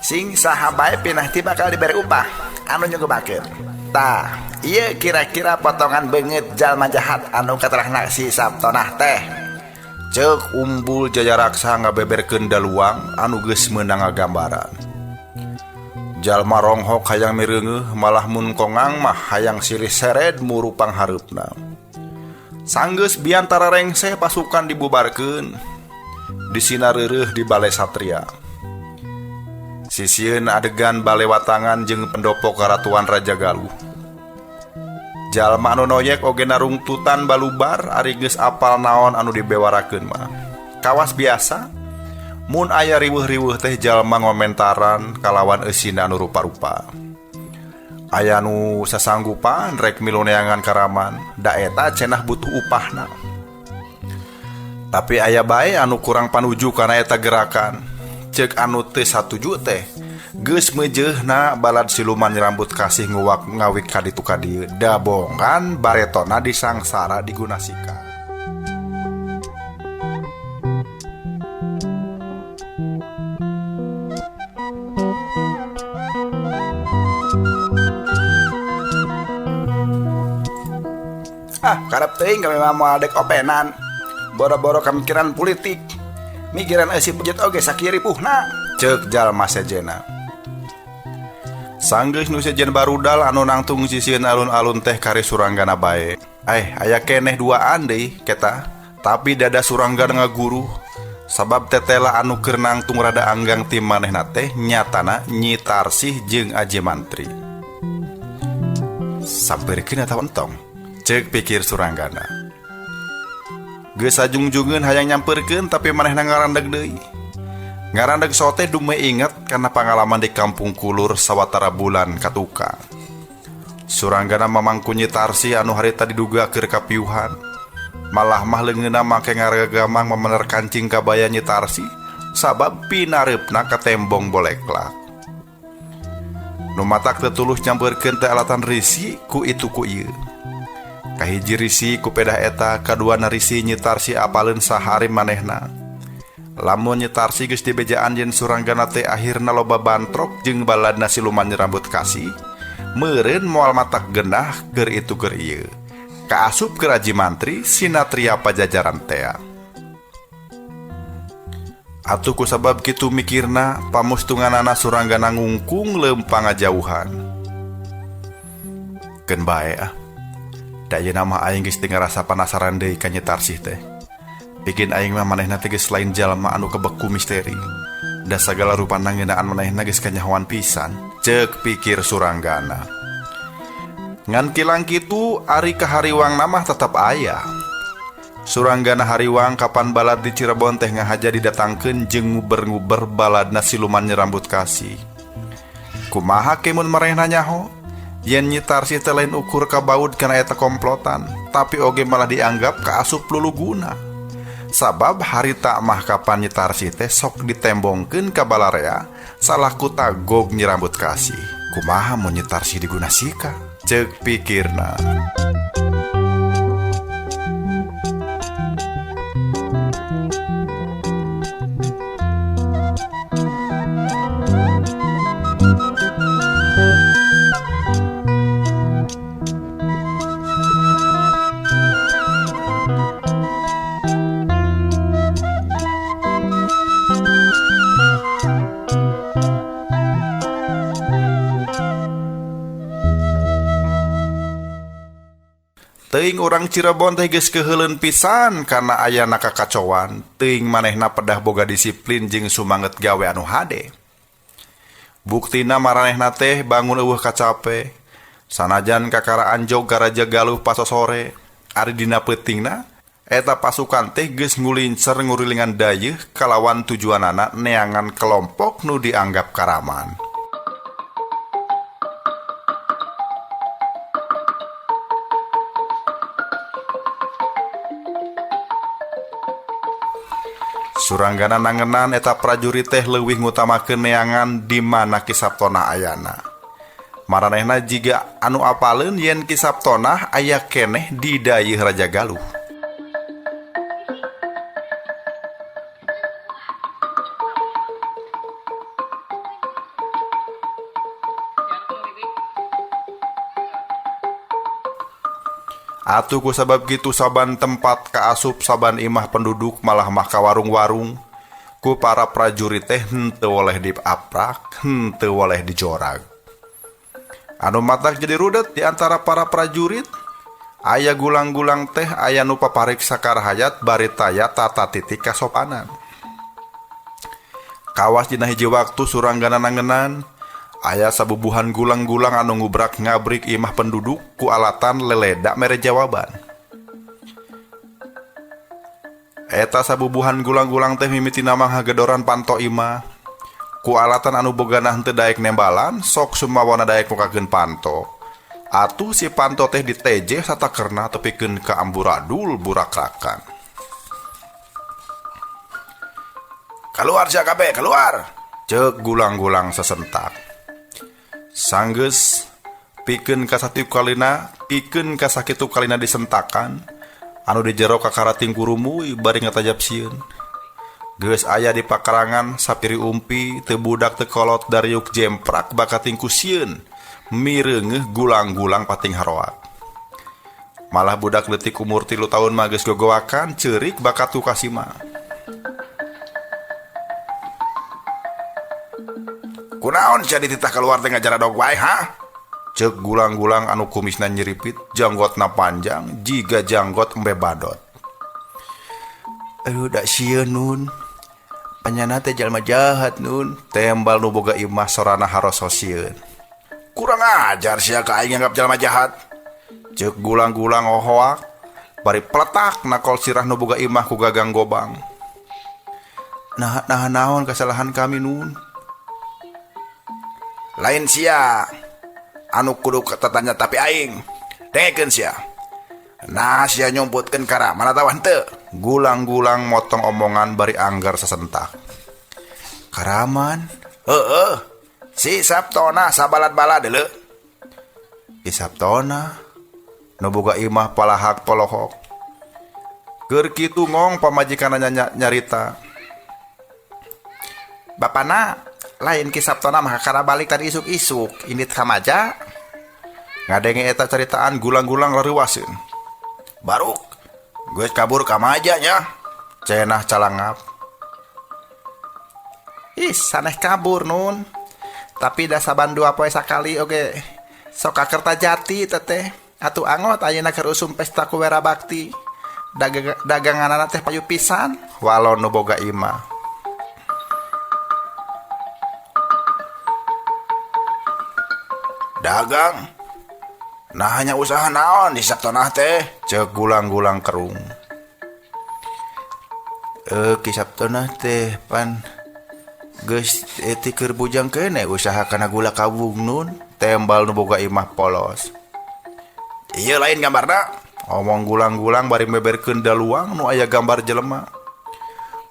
sing saha bae pinah ti bakal diberi upah anu nyugubakeun. Tah, ieu kira-kira potongan beungeut jalma jahat anu katerahna si Sabtonah teh. Ceuk umbul Jaya Raksa ngabeberkeun daluang anu geus meunang ngagambaran. Jalma ronghok hayang mireungeuh, malah mun kongang mah hayang silih sered murupang hareupna. Sanggeus biantara rengse pasukan dibubarkeun, disinareureuh di Balai Satria. Sisieun adegan balewatangan jeung pendopo karatuan Raja Galuh. Jalma anu noyek oge narungtutan balubar ari geus apal naon anu dibewarakeun mah. Kawas biasa, mun aya riweuh-riweuh teh jalma ngomentaran kalawan eusina anu rupa-rupa. Aya nu sasanggupan rek milu neangan Karaman, da eta cenah butuh upahna. Tapi aya bae anu kurang panuju kana eta gerakan. Ceuk anu teu satuju teh geus meujeuna balad siluman rambut kasih nguwak ngawik ka ditu ka dieu, da bongan baretona disangsara digunasika. Karep teuing kami mah moal dek openan. Boro-boro kamikiran politik. Mikiran si Pujut oge sakieu ripuhna. Ceuk jalma sejena. Sanggeus nu sejen barudal anu nangtung sisieun alun-alun teh kari suranggana bae. Aya keneh duaan deui keta, tapi dada suranggana ngaguruh. Sabab tetela anu keur nangtung rada anggang tim manehna teh nyatana Nyi Tarsih jeung Aji Mantri. Sampirkeun eta entong, ceuk pikir suranggana. Geus sajungjungeun hayang nyamperkeun tapi manehna ngarandeg deui. Ngarandeg sote dume inget karena pengalaman di kampung Kulur sawatara bulan katuka. Suranggana mamangku Nyi Tarsih anu harita diduga keur kapiuhan. Malah mah leungeunna make ngaregamang memener kancing kabaya Nyi Tarsih sabab pinareupna ka tembong boleklak. Nu matak teu tuluy nyampeurkeun teh alatan risi ku itu ku ieu. Kahiji risi ku pedah eta, kaduana risi Nyi Tarsih apaleun sahari manehna. Lamun Nyi Tarsih geus dibejaan yen suranggana teh akhirna loba bantrok jeung baladna siluman rambut kasih, meureun moal matak genah keur itu keur ieu. Kaasup keur Aji Mantri sinatria Pajajaran teh. Atuh ku sabab kitu mikirna, pamustunganana suranggana ngungkung leumpang ngajauhan. Keun bae da yeuna mah aing geus teu ngarasa panasaran deui ka Nyi Tarsih teh. Bikin aing mah manehna teh geus lain jalma anu kebeku misteri. Da sagala rupana ngeunaan manehna geus kanyahoan pisan, ceuk pikir suranggana. Ngan kilang kitu ari kahariwangna mah tetep aya. Suranggana hariwang kapan balad di Cirebon teh ngahaja didatangkeun jeung nguber-nguber baladna siluman rambut kasih. Kumaha kemun marehna nyaho? Yen Nyi Tarsih teh lain ukur kabaud kana eta komplotan, tapi oge malah dianggap kaasup luluguna. Sabab harita mah kapan Nyi Tarsih teh sok ditembongkeun ka balarea salah ku tagog Nyi rambut kasih. Kumaha mun Nyi Tarsih digunasika? Ceuk pikirna. Teuing urang Cirebon teh geus keheuleun pisan karena ayana kakacauan. Teuing manehna pedah boga disiplin jeung sumanget gawe anu hade. Buktina maranehna teh bangun eueuh kacape, Sanajan kakaraan joga Raja Galuh paso sore, ari dina peutingna eta pasukan teh geus ngulincer ngurilingan dayeuh kalawan tujuanana neangan kelompok nu dianggap Karaman. Suranggana nangenan eta prajurit teh leuwih ngutamakeun neangan di mana Ki Saptona ayana. Maranehna jiga anu apaleun yen Ki Saptona aya keneh di dayeuh Raja Galuh. Atuh ku sabab kitu saban tempat kaasup saban imah penduduk malah mah ka warung-warung ku para prajurit teh henteu oleh diaprak, henteu oleh dijorag. Anu matak jadi rudet di antara para prajurit aya gulang-gulang teh aya nu papariksa karahayat bari taya tata titik kasopanan. Kawas dina hiji waktu suranggana nangenan aya sabubuhan gulang-gulang anu ngubrak ngabrik imah penduduk ku alatan leledak mere jawaban. Eta sabubuhan gulang-gulang teh mimiti nama ngagedoran panto imah ku alatan anu bogana henteu daek nembalan sok sumawana daek mukakeun panto. Atuh si panto teh diteje satakerna tepikeun ka amburadul burakrakan. Keluar sia kabeh, keluar. Ceuk gulang-gulang sesentak. Sanggeus pikeun ka satiu kalina, pikeun ka sakitu kalina disentakan, anu di jero ka karating kurumuy bari ngatajab sieun. Geus aya di pakarangan sapiri umpi teu budak teu kolot dariuk jemprak bakating ku sieun, mireungeuh gulang-gulang pating haroak. Malah budak leutik umur 3 tahun mah geus gogowakan ceurik bakat tu kasima. Kunaon sia dititah keluar teh ngajaradog wae ha? Ceuk gulang-gulang anu kumisna nyeripit, janggotna panjang, jiga janggot embe badot. Aduh dak sieun nun. Panyana teh jalma jahat nun. Tembal nu boga imah sorana haroso sieun. Kurang ajar sia ka aing nganggap jalma jahat. Ceuk gulang-gulang ohoak, bari peletak nakol sirah nu boga imah ku gagang gobang. Nah naon kesalahan kami nun. Lain sia anu kudu tetanya tapi aing dengekeun sia. Nah sia nyomputkeun Karaman atawa henteu? Gulang-gulang motong omongan bari anggar sesentak. Karaman? Heeh. Si Saptona sabalad-balad deuleu. Ki Saptona nu boga imah palahak polohok. Keur kitu ngong pamajikanna nyarita. Bapana lain Ki Saptona mah kana balik tadi isuk-isuk indit kamaja. Ngadenge eta caritaan gulang-gulang lareuwaseun. Baruk gue kabur ka maja nya. Cenah calangap. Ih saneh kabur nun. Tapi da saban 2 poe sakali oge sok ka Kertajati teteh. Atuh angot ayeuna keur usum pesta kuwera bakti. Daganganana teh payu pisan. Walon nu boga imah. Dagang. Nah hanya usaha naon di Saptona teh? Ceuk gulang-gulang kerung. Ki Saptona teh pan geus ti keur bujang kene usaha kana gula kabung nun. Tembal nu boga imah polos. Ieu lain gambarna. Omong gulang-gulang bari meberkeun daluang nu aya gambar jelema.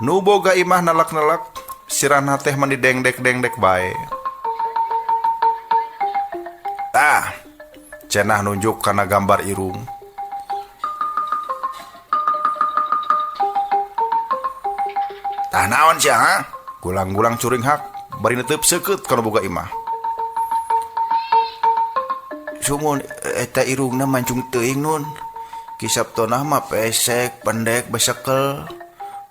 Nu boga imah nelek-nelek, sirana teh mandi dengdek-dengdek bae. Tah, cenah nunjuk kana gambar irung. tah naon sia ha? Gulang-gulang curing hak bari netep seukeut kana boga imah. Sumun eta irungna mancung teuing nun. Ki Saptona mah pesek, pendek, besekel.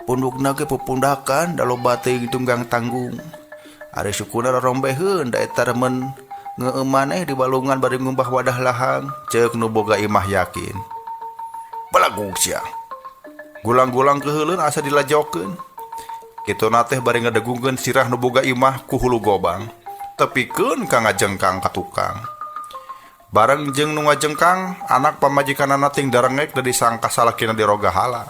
Pundukna ge pupundakan da loba teuing tunggang tanggung. Ari sukuna rorombeheun da eta remen ngeueuh maneh di balungan bari ngumbah wadah lahang. Ceuk nu boga imah yakin. Balagu sia. Gulang-gulang keheuleuh asa dilajokeun. Kituna teh bari ngadegungkeun sirah nu boga imah ku hulu gobang. Tepikeun ka ngajengkang ka tukang. Bareng jeung nu ngajengkang anak pamajikanana ting darengek da disangka salakina diroga hala.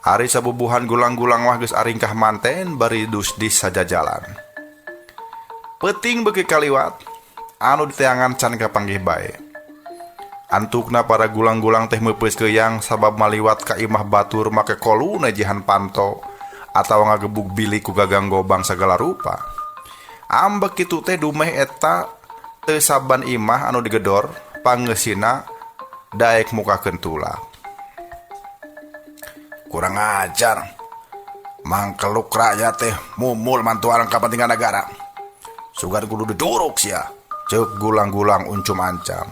Ari sabubuhan gulang-gulang mah geus aringkah manten bari dus-dis saja jalan. Peuting beuki kaliwat anu diteangan can kapanggih bae. Antukna para gulang-gulang teh meupeus keuyang sabab maliwat ka imah batur make koluna jihan panto atawa ngagebug bilik ku gagang gobang sagala rupa. Ambek kitu teh dumeh eta teu saban imah anu digedor pangeusina daek mukakeun tulak. Kurang ajar. Mangkeluk rakyat teh mumul mantuaran kapentingan negara. Sugan kudu diduruk sia. Ceuk gulang-gulang uncum ancam.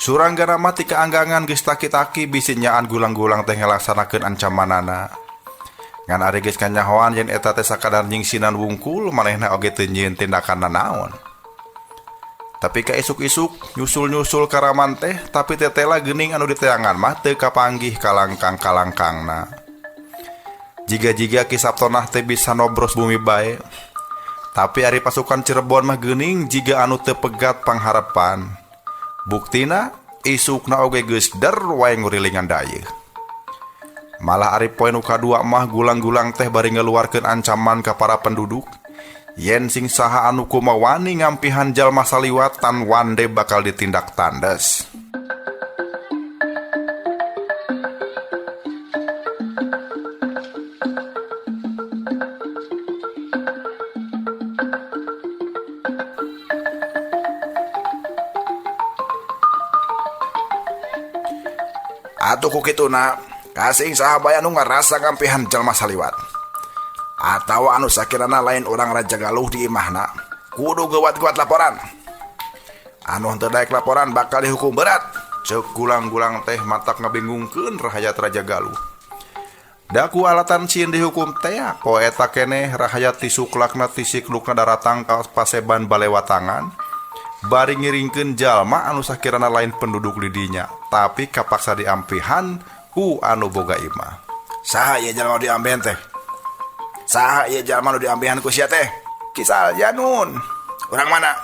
Suranggana mati keanggangan geus taki-taki bisi nyaan gulang-gulang teh ngalaksanakeun ancamanana. Ngan ari geus kanyahoan yen eta teh sakadar nyingsinan wungkul manehna oge teu nyieun tindakan nanaon. Tapi kaisuk-isuk nyusul-nyusul karaman teh tapi tetela geuning anu diteangan mah teu kapanggih kalangkang-kalangkangna. Jiga-jiga Ki Sabtonah teh bisa nobros bumi bae. Tapi ari pasukan Cirebon mah geuning jiga anu teu pegat pangharepan. Buktina isukna oge geus der wae ngurilingan dayeuh. Malah ari poe nu kadua mah gulang-gulang teh bari ngeluarkeun ancaman ka para penduduk. Yen sing saha anu kumaha wani ngampihan jalma saliwat tan wande bakal ditindak tandes. Atuh ku kituna kasing sahabaya anu ngarasa ngampihan jalma saliwat. Atau anu sakirana lain orang Raja Galuh di imahna kudu geuwat-geuwat laporan. Anu henteu daek laporan bakal dihukum berat. Ceuk gulang-gulang teh matak ngabingungkeun rahayat Raja Galuh. Daku alatan cieun dihukum teh poe eta keneh rahayat tisuklakna tisiklukna daratang ka paseban balewatangan bari ngiringkeun jalma anu sakirana lain penduduk di dinya tapi kapaksa diampihan ku anu boga imah. Saha ieu jalma diambehan teh? Saha ieu jalma nu diambehan ku sia teh? Kisal Janun. Urang mana?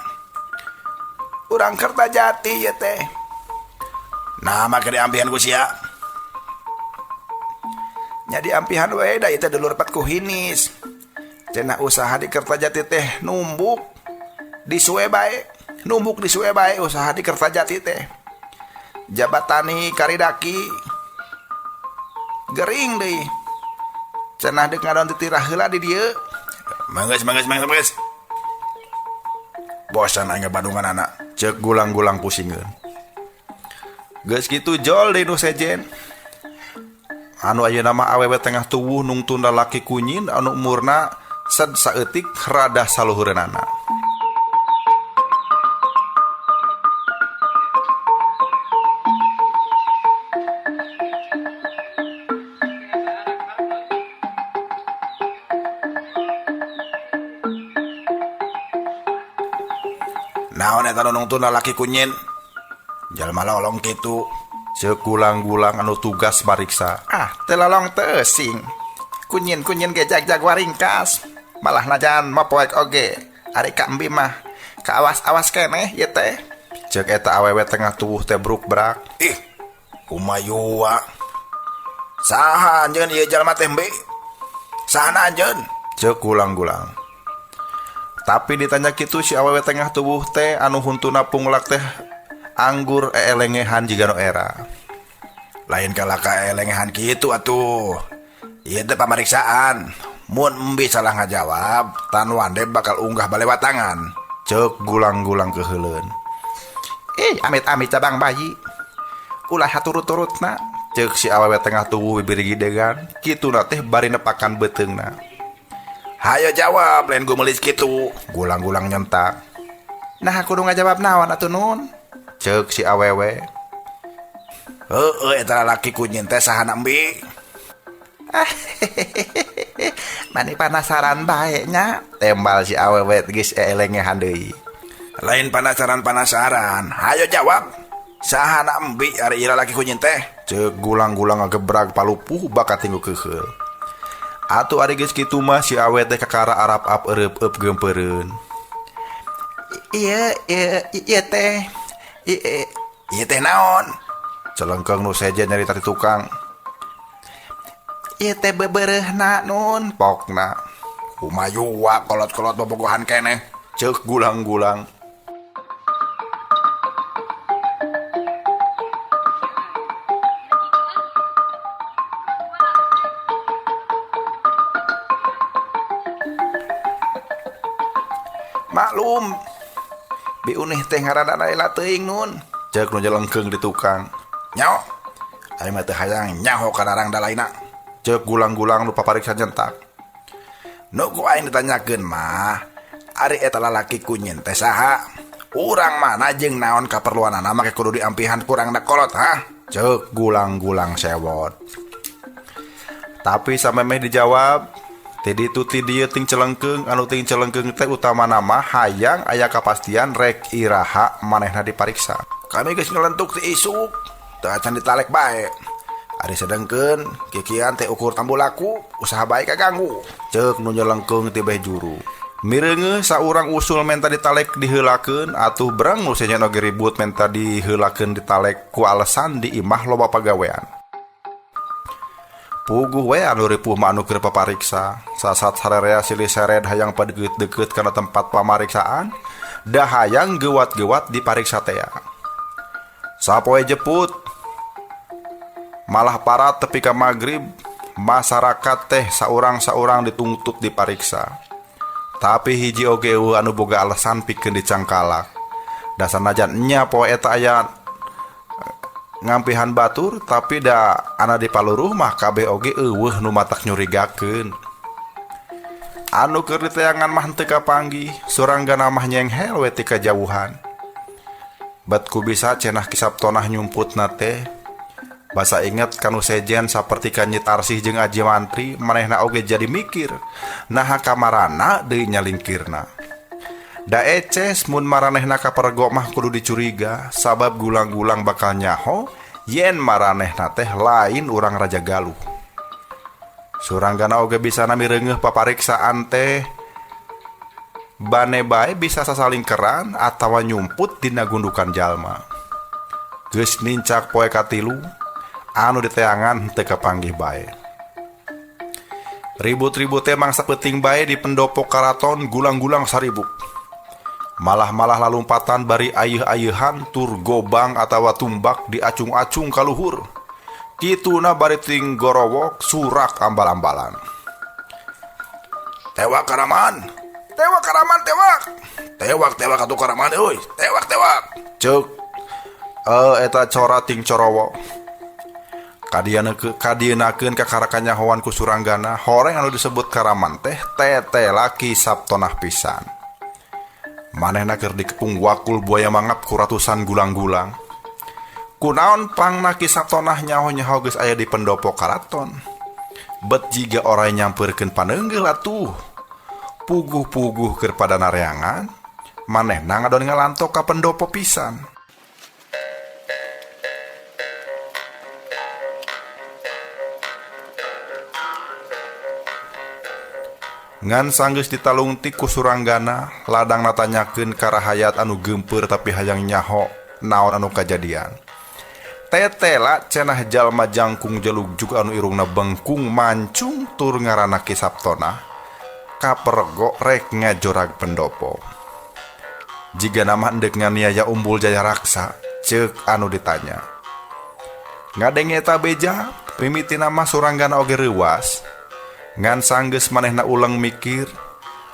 Urang Kertajati ieu teh. Nah, maka diambehan ku sia. Nya diampihan wae da ieu teh dulur pat ku hinis. Cenah usaha di Kertajati teh numbuk disuwe bae. Numbuk disuwe bae usaha di Kertajati teh. Jabatani karidaki gering deui. Cenah deuk ngadon titirah heula di dieu. Manggeus. Bosan aing Bandungan anak. Ceuk gulang-gulang pusingkeun. Geus kitu jol deui nu sejen. Anu ayeuna mah awewe tengah tuwuh nungtun lalaki kunyin anu umurna sed saeutik radah saluhureunana. Naon eta nu nungtun lalaki kunyin? Jalma lolong kitu. Ceuk gulang-gulang anu tugas mariksa. Teu lolong teu sing. Kunyin-kunyin ge jag-jag waringkas. Malah najan mapoek oge. Ari ka embi mah kaawas-awas keneh ieu teh. Ceuk eta awewe tengah tuwuh teh bruk-brak. Ih, kumayua. Saha anjeun ieu jalma teh mbe? Sahana anjeun? Ceuk gulang-gulang. Tapi ditanya kitu si awewe tengah tubuh teh anu huntuna punglak teh anggur elengehan jiga nu era. Lain kalaka elengehan kitu atuh. Ieu teh pamariksaan. Mun embi salah ngajawab, tan wande bakal unggah balewatangan. Ceuk gulang-gulang keheuleun. Amit-amit cabang bayi. Ulah haturut-turutna. Ceuk si awewe tengah tubuh bibir gidegan, kituna teh bari nepakan beuteungna. Hayo jawab, lain gue melis gitu. Gulang-gulang nyentak. Nah kudu ngajawab naon atuh Nun? Ceuk si awewe. Eta lalaki kunyin teh sahana embi? Mani penasaran bae nya. Tembal si awewe geus elengehan deui. Lain penasaran. Hayo jawab. Sahana embi ari ieu lalaki kunyin teh? Ceuk gulang-gulang ngagebrag palupuh bakat tinggu keuheul. Atuh ari geus kitu mah si awewe teh kakara arap-ap eueup-eup geumpeureun. Iya teh. Ieu teh naon? Celengkeung nu sejen nyarita ti tukang. Iya teh bebeureuhna Nun. Pokna Kumayua kolot-kolot bobogohan keneh. ceuk gulang-gulang. Maklum. Bi unih teh ngaranna Laila teuing Nun. Ceuk nu jelengkeung di tukang. Nyaho. Ari mah teu hayang nyaho ka darang dalaina. Ceuk gulang-gulang nu papariksa nyentak. Nu ku aing ditanyakeun mah, ari eta lalaki kunyin teh saha? Urang mana jeung naon kaperluanna make kudu diampihan kurangna kolot ha? Ceuk gulang-gulang sewot. Tapi samemeh dijawab, ti ditu ti dieu ting celengkeung, anu ting celengkeung teh utama nama hayang aya kapastian rek iraha manehna dipariksa. Kami geus ngelentuk ti isuk, teu acan ditalek bae. Ari sedengkeun kikian teh ukur tambulaku, usaha bae kaganggu. Ceuk nu nyelengkeung ti beh juru. Mireungeuh saurang usul menta ditalek diheulakeun atuh berang nu sejen oge ribut menta diheulakeun ditalek ku alesan di imah loba pagawean. Puguh we anu ripuh mah anu keur papariksa. Sasat sararea silih seret hayang padeukeut-deukeut kana tempat pamariksaan, da hayang gewat-gewat dipariksa teh. Sapoe jeput malah parat tepi ka magrib, masyarakat teh saurang-saurang dituntut dipariksa. Tapi hiji oge anu boga alasan pikeun dicangkalak. Da sanajan nya poe eta aya ngampihan batur, tapi da ana dipaluruh mah kabeh oge eueuh nu matak nyurigakeun. Anu keur diteangan mah teu kapanggih, suranggana mah nyenghel we ti kajauhan. Bet ku bisa cenah kisaptonah nyumputna teh. Basa inget kanu sejen saperti kanyit arsih jeung aji mantri, manehna oge jadi mikir naha kamarana deui nyalingkirna. Da eces mun maranehna kapergo mah kudu dicuriga, sabab gulang-gulang bakal nyaho yen maranehna teh lain urang Raja Galuh. Suranggana oge bisa namireungeuh papariksaan teh bane bae bisa sasalingkeran atawa nyumput dina gundukan jalma. Geus nincak poe katilu, anu diteangan teu kapanggih bae. Ribut-ribut teh mangsa peuting bae di pendopo karaton gulang-gulang saribuk. Malah lalumpatan bari ayeuh-ayeuhan tur gobang atawa tumbak diacung-acung ka luhur. Kituna bari ting gorowok surak ambal-ambalan. Tewak karaman. Tewak karaman tewak. Tewak atuh karaman euy. Tewak. Ceuk eta cora ting corowo. Kadienakeun ka karakanyahoan ku suranggana, horeng anu disebut karaman teh tete laki sabtonah pisan. Manehna keur dikepung wakul buaya mangap ku ratusan gulang-gulang. Kunaon pangna ki sabtonah nyaho-nyaho geus aya di pendopo karaton. Bet jiga orang nyampeurkeun paneunggel atuh. Puguh-puguh keur pada nareangan, manehna ngadon ngalantok ka pendopo pisan. Ngan sanggeus ditalung ti ku suranggana, ladang natanyakeun karahayat anu geumpeur tapi hayang nyaho naon anu kajadian. Tetela cenah jalma jangkung jelug anu irungna bengkung mancung tur ngaranna Ki Sabtona kapergo rek ngajorag pendopo. Jiga nama endek nganiaya umbul jaya raksa, ceuk anu ditanya. Ngadeng eta beja, mimiti nama suranggana oge reuwas. Ngan sanggeus manehna ulang mikir,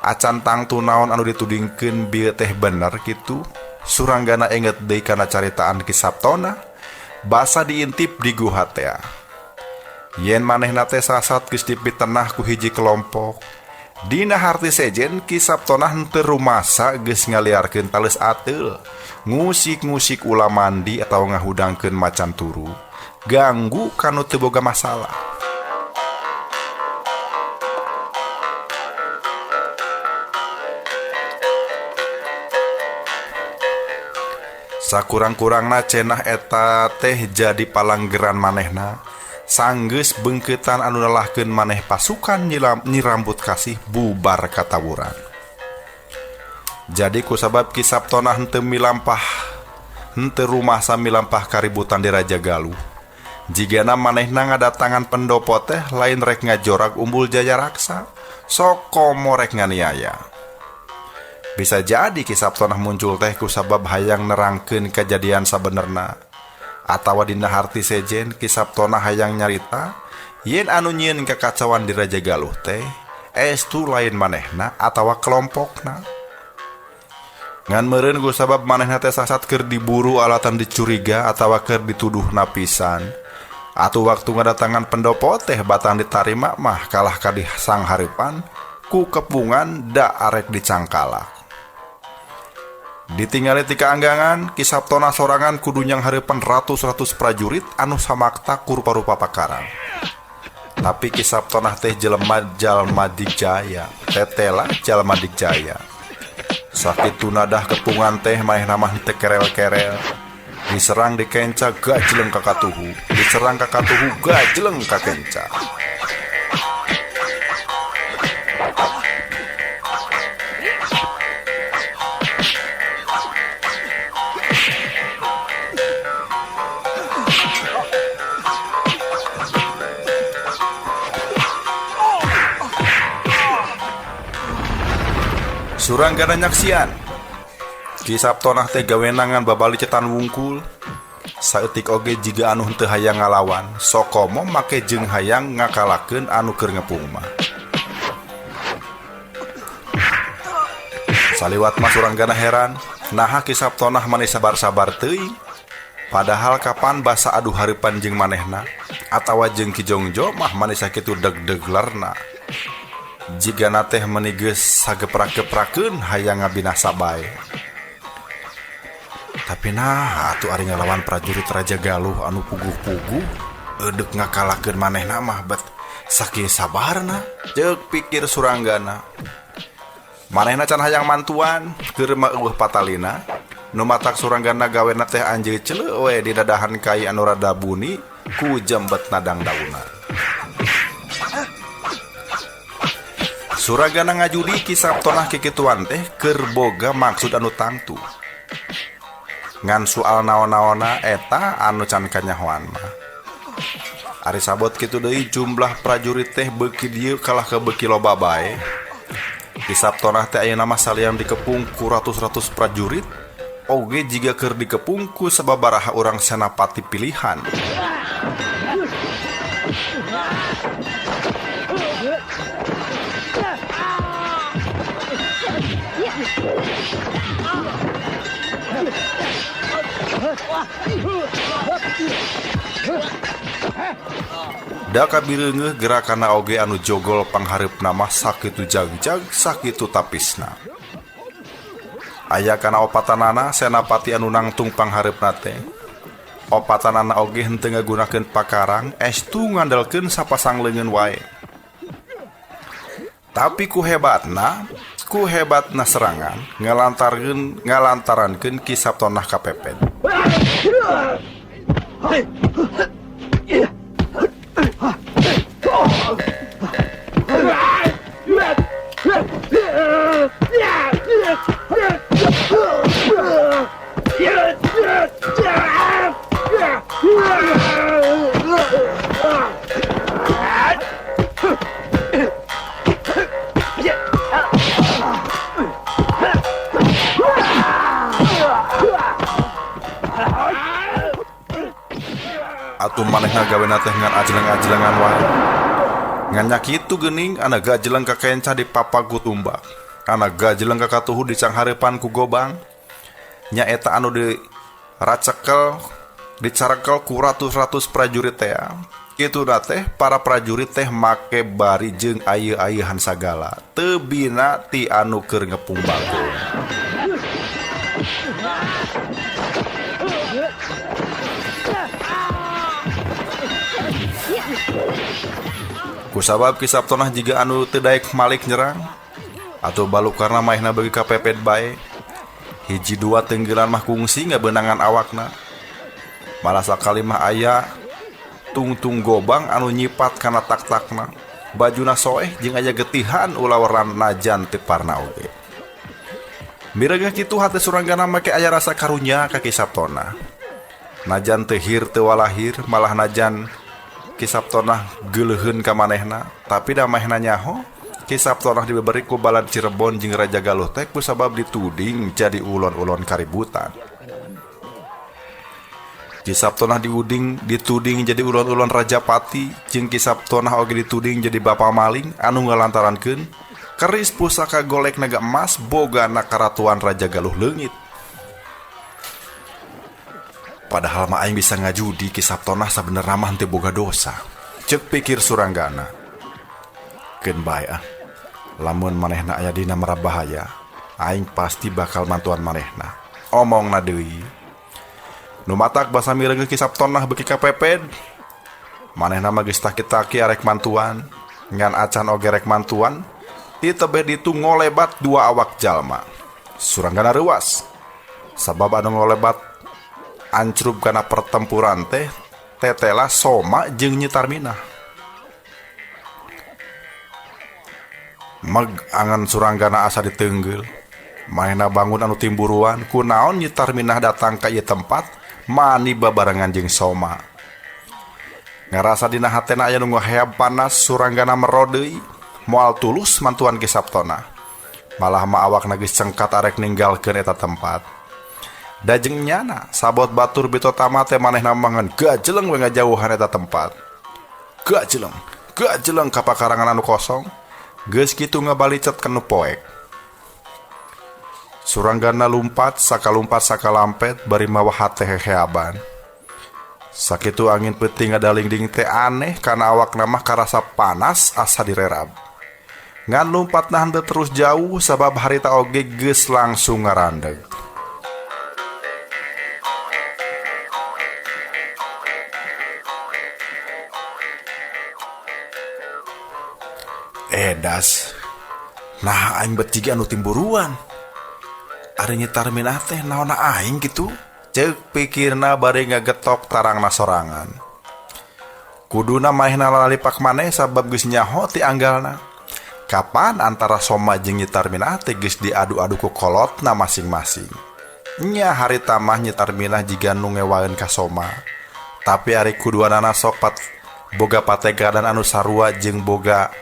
acan tangtu naon anu ditudingkeun bieu teh bener kitu. Suranggana inget deui kana caritaan Ki Sabtona, basa diintip di guha teh. Yen manehna teh sasat geus dipitenah ku hiji kelompok. Dina harti sejen Ki Sabtona henteu rumasa geus ngaliarkeun tales ateul, ngusik-ngusik ulah mandi atawa ngahudangkeun macan turu, ganggu kanu teu boga masalah. Sakurang-kurangna cenah eta teh jadi palanggeran manehna, sanggeus beungkeutan anu nelahkeun maneh pasukan nyirambut kasih bubar katawuran. Jadi kusabab Kisaptona henteu milampah henteu rumah sami lampah kaributan di Raja Galuh. Jigana manehna ngadatangan pendopo teh lain rek ngajorag umbul jaya raksa, sok komo rek nganiaya. Bisa jadi Kisaptona muncul teh kusabab hayang nerangkeun kejadian sabenerna, atawa dina harti sejen Kisaptona hayang nyarita yen anu nyieun kekacauan di Raja Galuh teh estu lain manehna atawa kelompokna. Ngan meureun kusabab manehna teh sasat keur diburu alatan dicuriga atawa keur dituduh napisan. Atuh waktu ngadatangan pendopo teh batang ditarima mah kalah kadih sang haripan ku kepungan da arek dicangkalak. Ditinggali ti kaanggangan Kisaptona sorangan kudu nyang haripan ratus-ratus prajurit anu samakta ku rupa-rupa pakarang. Tapi Kisaptona teh jelema jalma dikjaya, tetela jalma dikjaya. Sakitu nadah kepungan teh manehna mah teu kerel-kerel. Diserang di kenca gajleng kakatuhu, diserang kakatuhu gajleng ka kenca. Suranggana nyaksian Kisaptona teh gawenangan babali cetan wungkul. Saeutik oge jiga anu henteu hayang ngalawan, sokomo make jeung hayang ngakalakeun anu keur ngepung mah. Saliwat mah suranggana heran, naha Kisaptona maneh sabar-sabar teuing. Padahal kapan basa adu haripan jeung manehna atawa jeung Ki Jongjo mah maneh sakitu deg-deglerna. Jigana teh meuni geus sageprak-geprakeun hayang ngabinasa bae. Tapi nah atuh ari ngalawan prajurit Raja Galuh anu puguh-puguh eudeuh ngakalakeun manehna mah bet saking sabarna ceuk pikir suranggana. Manehna can hayang mantuan keur meueuh patalina nu matak suranggana gawena teh anjeun ceuleuh we di dadahan kai anu rada buni ku jembet nadang dauna. Suranggana ngajudi Kisaptona kikituan teh keur boga maksud anu tangtu. Ngan soal naon-naonna eta anu can kanyahoan mah. Ari sabot kitu deui jumlah prajurit teh beuki dieu kalah ke beuki loba bae. Kisaptona teh ayeuna mah salian dikepung ku ratus-ratus prajurit, oge jiga keur dikepung ku sababaraha urang senapati pilihan. Da kabireungeuh gerakana oge anu jogol panghareupna mah sakitu jagjag sakitu tapisna. Aya kana opatanana senapati anu nangtung panghareupna teh. Opatanana oge henteu ngagunakeun pakarang, estu ngandalkeun sapasang leungeun wae. Tapi ku hebatna serangan ngalantarankeun Kisaptona kapepet. Atuh manehna gawena teh ngan ajleng-ajlengan wae. Ngan nyakitu geuning ana gajeleng ka kenca di papagut umbak. Ana gajeleng ka katuhu di cangharepan ku gobang. Nya eta anu dicarekel ku ratus-ratus prajurit teh. Kituna teh para prajurit teh make bari jeung ayeuyeuhan sagala. Teu bina ti anu keur ngepung bagong. Kusabab Kisaptona jiga anu teu daek malik nyerang atuh baluk karena maehna bagi kapepet bae. Hiji dua tenggelan mah kungsi ngabeunangan awakna. Malah sakali mah aya tungtung gobang anu nyipat kana tak-takna. Bajuna soeh jeung aya getihan ulah warna najan teu parna oge. Miragah kitu hate Suranggana make aya rasa karunya ka Ki Sabtona. Najan tehir teu walahir, malah najan Ki Sabtona geuleuheun ka manehna, tapi da manehna nyaho Ki Sabtona diberi ku balad Cirebon jeung Raja Galuh teh kusabab dituding jadi ulon-ulon kaributan. Ki Sabtona dituding jadi ulon-ulon Rajapati, jeung Ki Sabtona oge dituding jadi bapa maling anu ngalantarankeun keris pusaka golek naga emas bogana karatuan Raja Galuh Leungit. Padahal mah aing bisa ngajudi Ki Sabtona sabenerna mah teu boga dosa. Ceuk pikir Suranggana. Keun bae ah. Lamun manehna aya dina marabahaya, aing pasti bakal mantuan manehna. Omongna deui. Nu matak basa mireugeun Ki Sabtona beuki kapeped. Manehna mah geus taki-taki arek mantuan, ngan acan oge rek mantuan, ti tebeh ditu ngolebat dua awak jalma. Suranggana reuas. Sabab anu ngolebat ancrup kana pertempuran teh tetela Soma jeung Nyi Tarminah. Meg angan Suranggana asa diteunggel. Manehna bangun anu timburuan, kunaon Nyi Tarminah datang ka ieu tempat mani babarengan jeung Soma. Ngarasa dina hatena aya nu ngaheab panas, Suranggana mero deui moal tulus mantuan Ki Sabtona. Malah ma awakna geus cengkat arek ninggalkeun eta tempat. Dajeng nyana sabot batur bito tamate manehna mangan gajeleng we ngajauhan eta tempat. Gajeleng ka pakarangan anu kosong. Geus kitu ngabalicet kanu poek. Suranggana lumpat sakalampet bari mawa hate heheaban. Sakitu angin peuting ngadalingding teh aneh kana awakna mah karasa panas asa direrab. Ngan lumpatna henteu terus jauh sabab harita oge geus langsung ngarandeg. Edas. Nah aing beuti anu timburuan. Ari Nyi Tarminah teh naonna aing kitu? Ceuk pikirna bari ngagetok tarangna sorangan. Kuduna manehna lalipak maneh sabab geus nyaho ti anggalna. Kapan antara Soma jeung Nyi Tarminah teh geus diadu-adu ku kolotna masing-masing. Nya harita mah Nyi Tarminah jiga nu ngewaeun ka Soma. Tapi ari kuduanana sok boga pategadan anu sarua jeung boga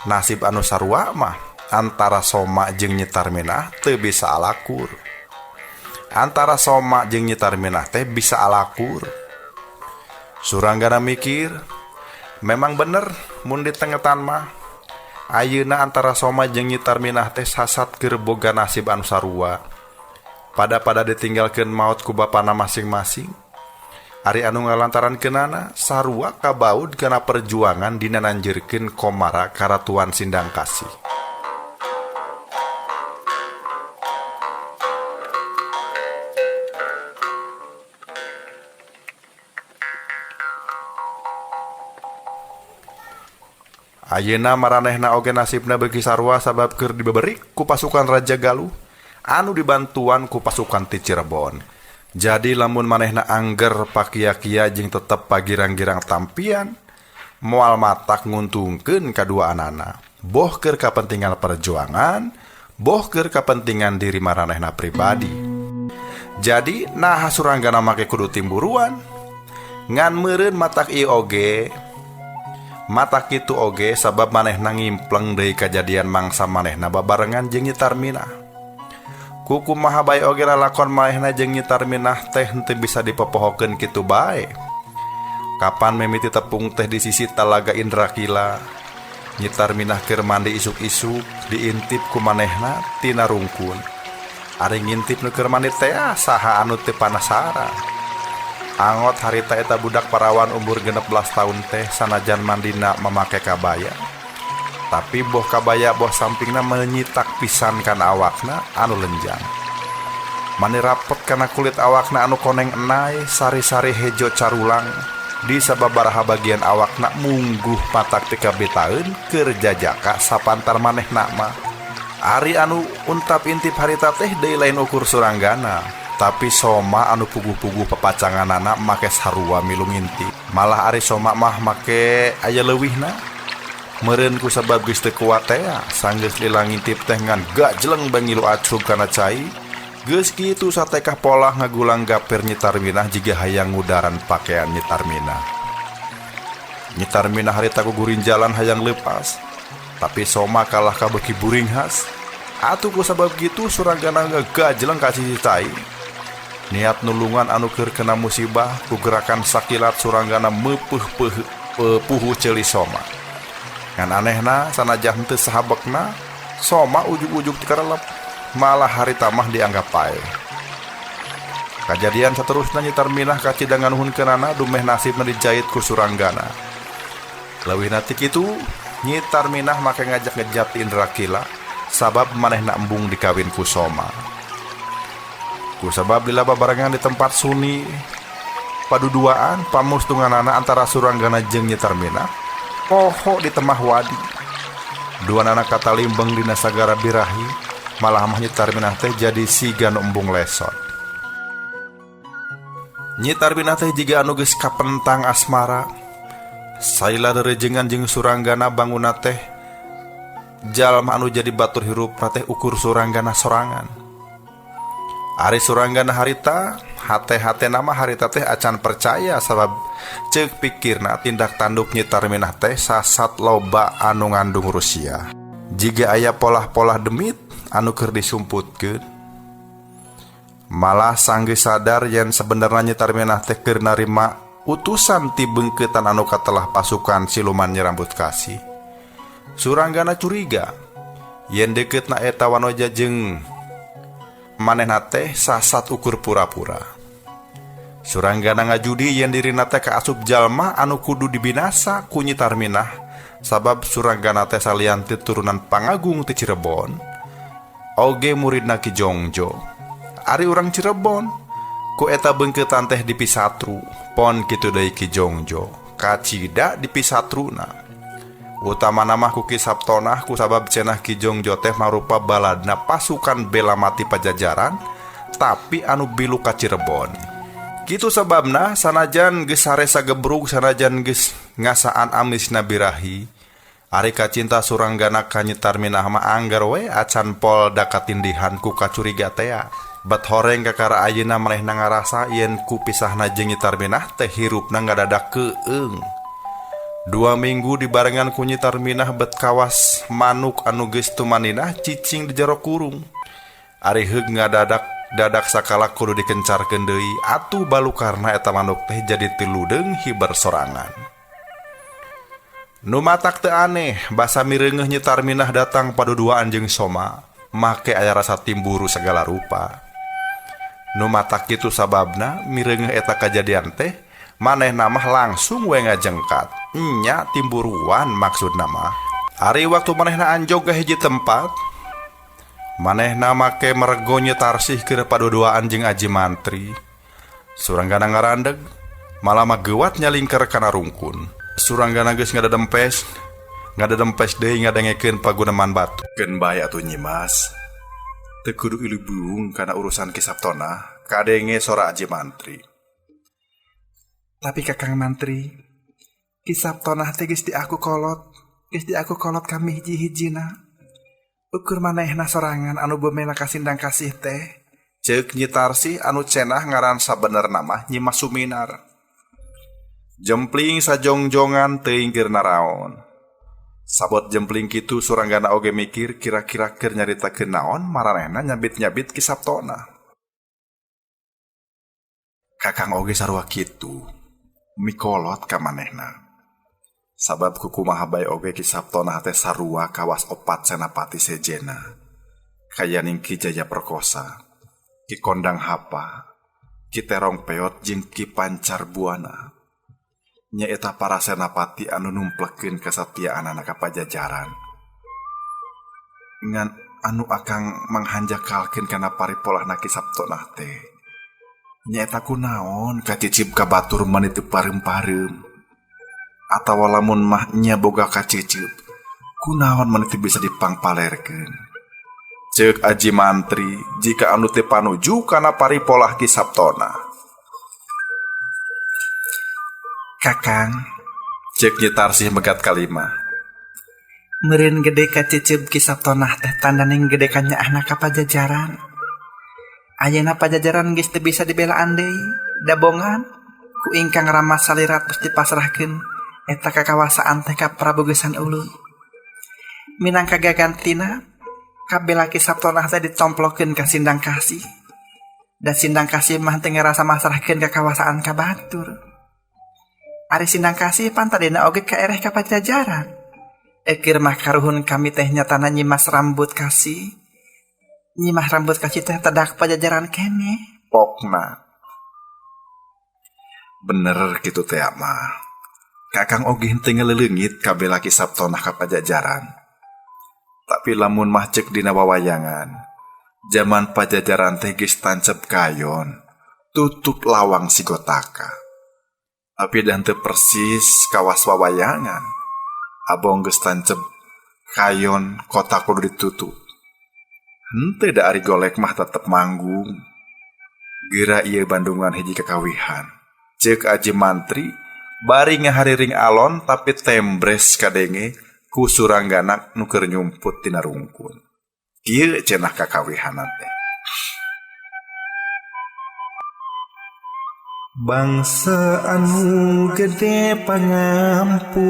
nasib anu sarua mah antara Soma jeung Nyi Tarminah teu bisa alakur. Antara Soma jeung Nyi Tarminah teh bisa alakur. Suranggana mikir, memang bener mun ditengetan mah ayeuna antara Soma jeung Nyi Tarminah teh sasat keur boga nasib anu sarua. Pada ditinggalkeun maot ku bapana masing-masing. Ari anu ngalantarankeunana sarua kabaud kana perjuangan dina nanjeurkeun Komara karatuan Sindang Kasih. Ayeuna maranehna oge nasibna beuki sarua sabab keur dibeberi ku pasukan Raja Galuh anu dibantuan ku pasukan ti Cirebon. Jadi lamun manehna angger pakia-kia jeung tetep pagirang-girang tampian moal matak nguntungkeun kadua anana. Boh keur kapentingan perjuangan, boh keur kapentingan diri maranehna pribadi. Jadi nah Suranggana make kudu timburuan. Ngan meureun matak ieu oge. Matak kitu oge sabab manehna ngimpleng deui kajadian mangsa manehna babarengan jeung Nyi Tarminah. Kuku maha bae oge lalakon manehna jeung Nyi Tarminah teh henteu bisa dipopohokeun kitu bae. Kapan mimiti tepung teh di sisi Talaga Indrakila, Nyi Tarminah keur mandi isuk-isuk diintip ku manehna tina rungkun. Ari ngintip nu keur mandi teh saha anu teu panasaran. Angot harita eta budak parawan umur 16 tahun teh sanajan mandina mamake kabaya. Tapi boh kabaya boh sampingna menyitak pisan kana awakna anu lenjang. Mani rapet kana kulit awakna anu koneng enai sari-sari hejo carulang. Di sababaraha bagian awakna mungguh patak 13 taun keur jajaka sapantar manehna mah. Ari anu untap intip harita teh deui lain ukur Suranggana. Tapi Soma anu puguh-puguh pepacanganana make sarua milu ngintip. Malah ari Soma mah make aya leuwihna. meureun ku sabab geus teu kuat teh sanggeus lila ngintip teh ngan gajleng bangilu acrug kana cai. Geus kitu satekah pola ngagulang gaper Nyi Tarminah jiga hayang ngudaran pakaian Nyi Tarminah. Nyi Tarminah harita ku guring jalan hayang lepas, tapi Soma kalah ka beuki buring has. Atuh ku sabab gitu Suranggana gajleng ka sisi cai. Niat nulungan anu keur kena musibah ku gerakan sakilat Suranggana meupuh puhu ceuli Soma. Ngan anehna sanajan teu sahabekna Soma ujug-ujug tikarelep, malah harita mah dianggap pae. Kajadian saterusna Nyi Tarminah kacidangan nuhunkeunana dumeh nasibna dijait ku Suranggana. Leuwihna ti kitu Nyi Tarminah make ngajak ngejat Indra Kila sabab manehna embung dikawin ku Soma. Ku sabab lila babarengan di tempat suni paduduaan pamustunganana antara Suranggana jeung Nyi Tarminah poho di temah wadi. Dua anak kata limbeng dina sagara birahi, malah mah Nyi Tarminah teh jadi siga nu embung lesot. Nyi Tarminah teh jiga anu geus kapentang asmara. Saila derejengan jeung Suranggana banguna teh jalma anu jadi batur hirup teh ukur Suranggana sorangan. Ari Suranggana harita hate-hate nama harita teh acan percaya sabab ceuk pikirna tindak tanduk Nyi Tarminah teh sasat loba anu ngandung Rusia. Jiga aya polah-polah demit anu keur disumputkeun, malah sanggeus sadar yen sabenerna Nyi Tarminah teh keur narima utusan ti beungkeutan anu katelah pasukan siluman Nyi Rambut Kasih. Suranggana curiga yen deuketna eta wanoja jeung manehna teh sasat ukur pura-pura. Suranggana ngajudi yen dirina teh kaasup jalma anu kudu dibinasa ku Nyi Tarminah sabab Suranggana teh salian ti turunan pangagung ti Cirebon, oge muridna Ki Jongjo. Ari urang Cirebon ku eta beungkeutan teh di Pisatru, pon kitu deui Ki Jongjo kacida di Pisatruna. Utamana mah ku Ki Saptonah ku sabab cenah Ki Jongjo teh marupa baladna pasukan bela mati Pajajaran tapi anu bilu ka Cirebon. Kitu sababna sanajan geus sare sagebrug, sanajan geus ngasaan amisna birahi, ari kacinta Suranggana ka Nyi Tarminah mah anggar we acan pol da katindihan ku kacuriga teh. Bet horeng kakara ayeuna manehna ngarasa yen ku pisahna jeung Nyi Tarminah teh hirupna ngadadak keung. 2 minggu dibarengan ku Nyi Tarminah bet kawas manuk anu geus tumaninah cicing di jero kurung. Ari heug ngadadak dadak sakala kudu dikencarkeun deui atuh balukarna eta manuk teh jadi tiludeung hiber sorangan. Nu matak teu aneh basa mireungeuh Nyi Tarminah datang paduduaan jeung Soma make aya rasa timburu segala rupa. Nu matak kitu sababna mireungeuh eta kajadian teh manehna mah langsung we ngajengkat. Nya timburuan maksudna mah. Ari waktu manehna anjog ka hiji tempat, manehna make mergo Nyi Tarsih keur paduduaan jeung Aji Mantri. Suranggana ngarandeg, malah mah geuwat nyalingker kana rungkun. Suranggana geus ngadedempes deui ngadengekeun paguneman batu. Keun bae atuh Nyi Mas. Teu kudu ilubung kana urusan Ki Saptonah, kadenge sora Aji Mantri. Tapi Kakang Mantri, Ki Saptonah teh geus di aku kolot kami hiji-hijina. Ukur manehna sorangan anu beumena kasindang kasih teh. Ceuk Nyi Tarsih anu cenah ngaran sabenerna mah Nyi Mas Suminar. Jempling sajongjongan teuing keur naraon. Sabot jempling kitu Suranggana oge mikir kira-kira keur nyaritakeun naon maranehna nyabit-nyabit Ki Saptonah. Kakang oge sarua kitu, mikolot ka manehna. Sabab kukumaha bae oge Ki Saptonah teh sarua kawas 4 senapati sejena. Kayaning Ki Jaya Perkosa, Ki Kondang Hapa, Ki Terong Peot jeung Ki Pancar Buana. Nya eta para senapati anu numplekeun kasatiaanana ka Pajajaran. Ngan anu akang manghanjakalkeun kana paripolahna Ki Saptonah teh. Nya eta kunaon kacicip ka batur mani teu pareum-pareum. Atawa lamun mah nya boga kacicip, kunaon mani teu bisa dipangpalerkeun. Ceuk Aji Mantri jika anu teu panuju kana paripolah Ki Saptonah. Kakang, Ceuk Nyi Tarsih megat kalima. Meureun gede ka ciceup Ki Sabtonah teh tandaning gede kanya anak ka Pajajaran. Ayeuna Pajajaran geus teu bisa dibelaan deui, dabongan ku ingkang Rama salirat terus dipasrahkeun eta kakawasaan teh ka Prabu Gesan Ulun. Minangka gagantina kabela Ki Sabtonah teh ditomplokeun ka Sindang Kasih. Da Sindang Kasih mah teu ngarasa masrahkeun kakawasaan ka batur. Ari Sindang Kasih pantadina oge kaereh ka Pajajaran. Ekir mah karuhun kami teh nyatana nyimas rambut kasih. Nyimah rambut kasih teh tedak Pajajaran kene. Pokna bener gitu teh mah. Kakang oge henteu ngeleleungit kabela Ki Sabtonah ka Pajajaran. Tapi lamun mah cek dina wawayangan, zaman Pajajaran teh geus tancep kayon, tutup lawang sigotaka. Tapi dan teu persis kawas wawayangan. Abong geus tancep kayon kota kudu ditutup. Henteu da ari golek mah tetep manggung. Geura ieu Bandungan hiji kakawihan. Ceuk Aji Mantri bari ngahariring alon tapi tembres kadenge ku suranggana nu keur nyumput tina rungkun. Kieu cenah kakawihanan teh. Bangsa anu gede pangampura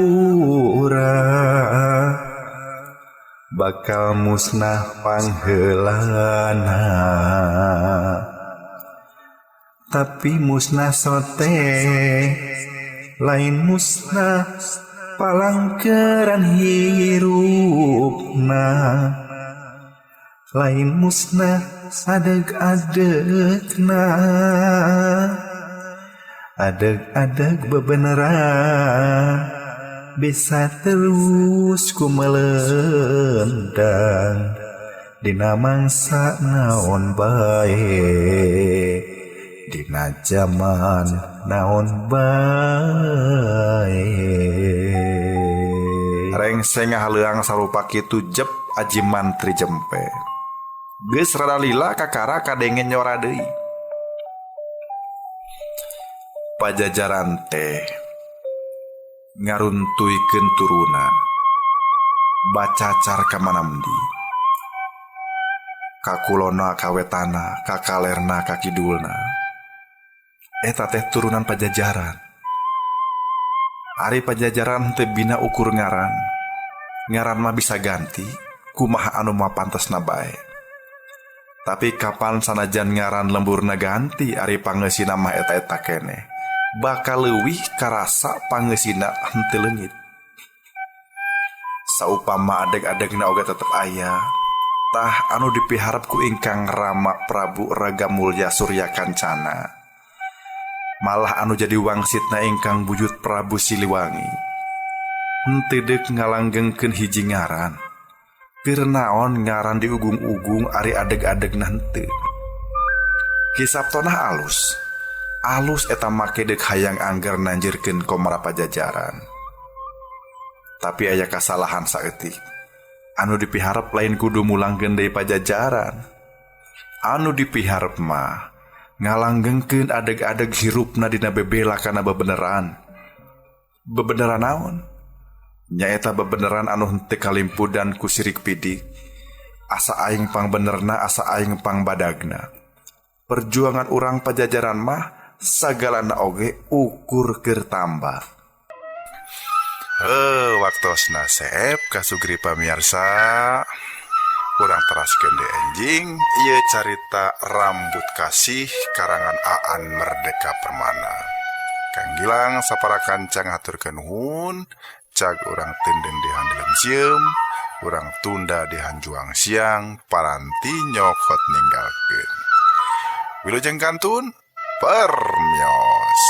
bakal musnah pangheulana, tapi musnah sote lain musnah palangkeran hirupna, lain musnah adeg-adegna. Adeg-adeg bebeneran bisa terus kumelendang dina mangsa naon bae, dina zaman naon bae. Rengseng ngahaleuang sarupa kitu jep Aji Mantri jempe. Geus rada lila kakara kadenge nyora deui. Pajajaran teh ngaruntuykeun turunan bacacar ka manamdi, ka kulona ka wetana, ka kalerna ka kidulna. Eta teh turunan Pajajaran. Ari Pajajaran teu bina ukur ngaran. Ngaran mah bisa ganti kumaha anu mah pantesna bae. Tapi kapan sanajan ngaran lemburna ganti ari pangeusina mah eta-eta keneh. Bakal leuwih karasa pangeusina henteu leungit. Saupama adeg-adegna oge tetep aya, tah anu dipiharep ku ingkang Rama Prabu Ragamulya Surya Kancana. Malah anu jadi wangsitna ingkang buyut Prabu Siliwangi. Henteu deuk ngalanggengkeun hiji ngaran. Keur naon ngaran diugung-ugung ari adeg-adegna henteu. Ki Sabtonah alus eta make deuk hayang angger nanjirkeun komara Pajajaran. Tapi aya kasalahan saeutik. Anu dipiharep lain kudu mulangkeun deui Pajajaran. Anu dipiharep mah ngalanggengkeun adeg-adeg hirupna dina bebela kana bebeneran. Bebeneran naon? Nyaeta bebeneran anu henteu kalimpudan ku sirik pidik. Asa aing pangbenerna, asa aing pangbadagna. Perjuangan urang Pajajaran mah sagalana oge ukur keur tambah. Waktosna seep kasugri pamirsa. Urang teraskeun deui enjing ieu carita Rambut Kasih karangan Aan Merdeka Permana. Kang Gilang saparakan cang haturkeun nuhun. Cag urang tenden di handelem sieum, urang tunda di hanjuang siang, paranti nyokot ninggalkeun. Wilujeng kantun Permios.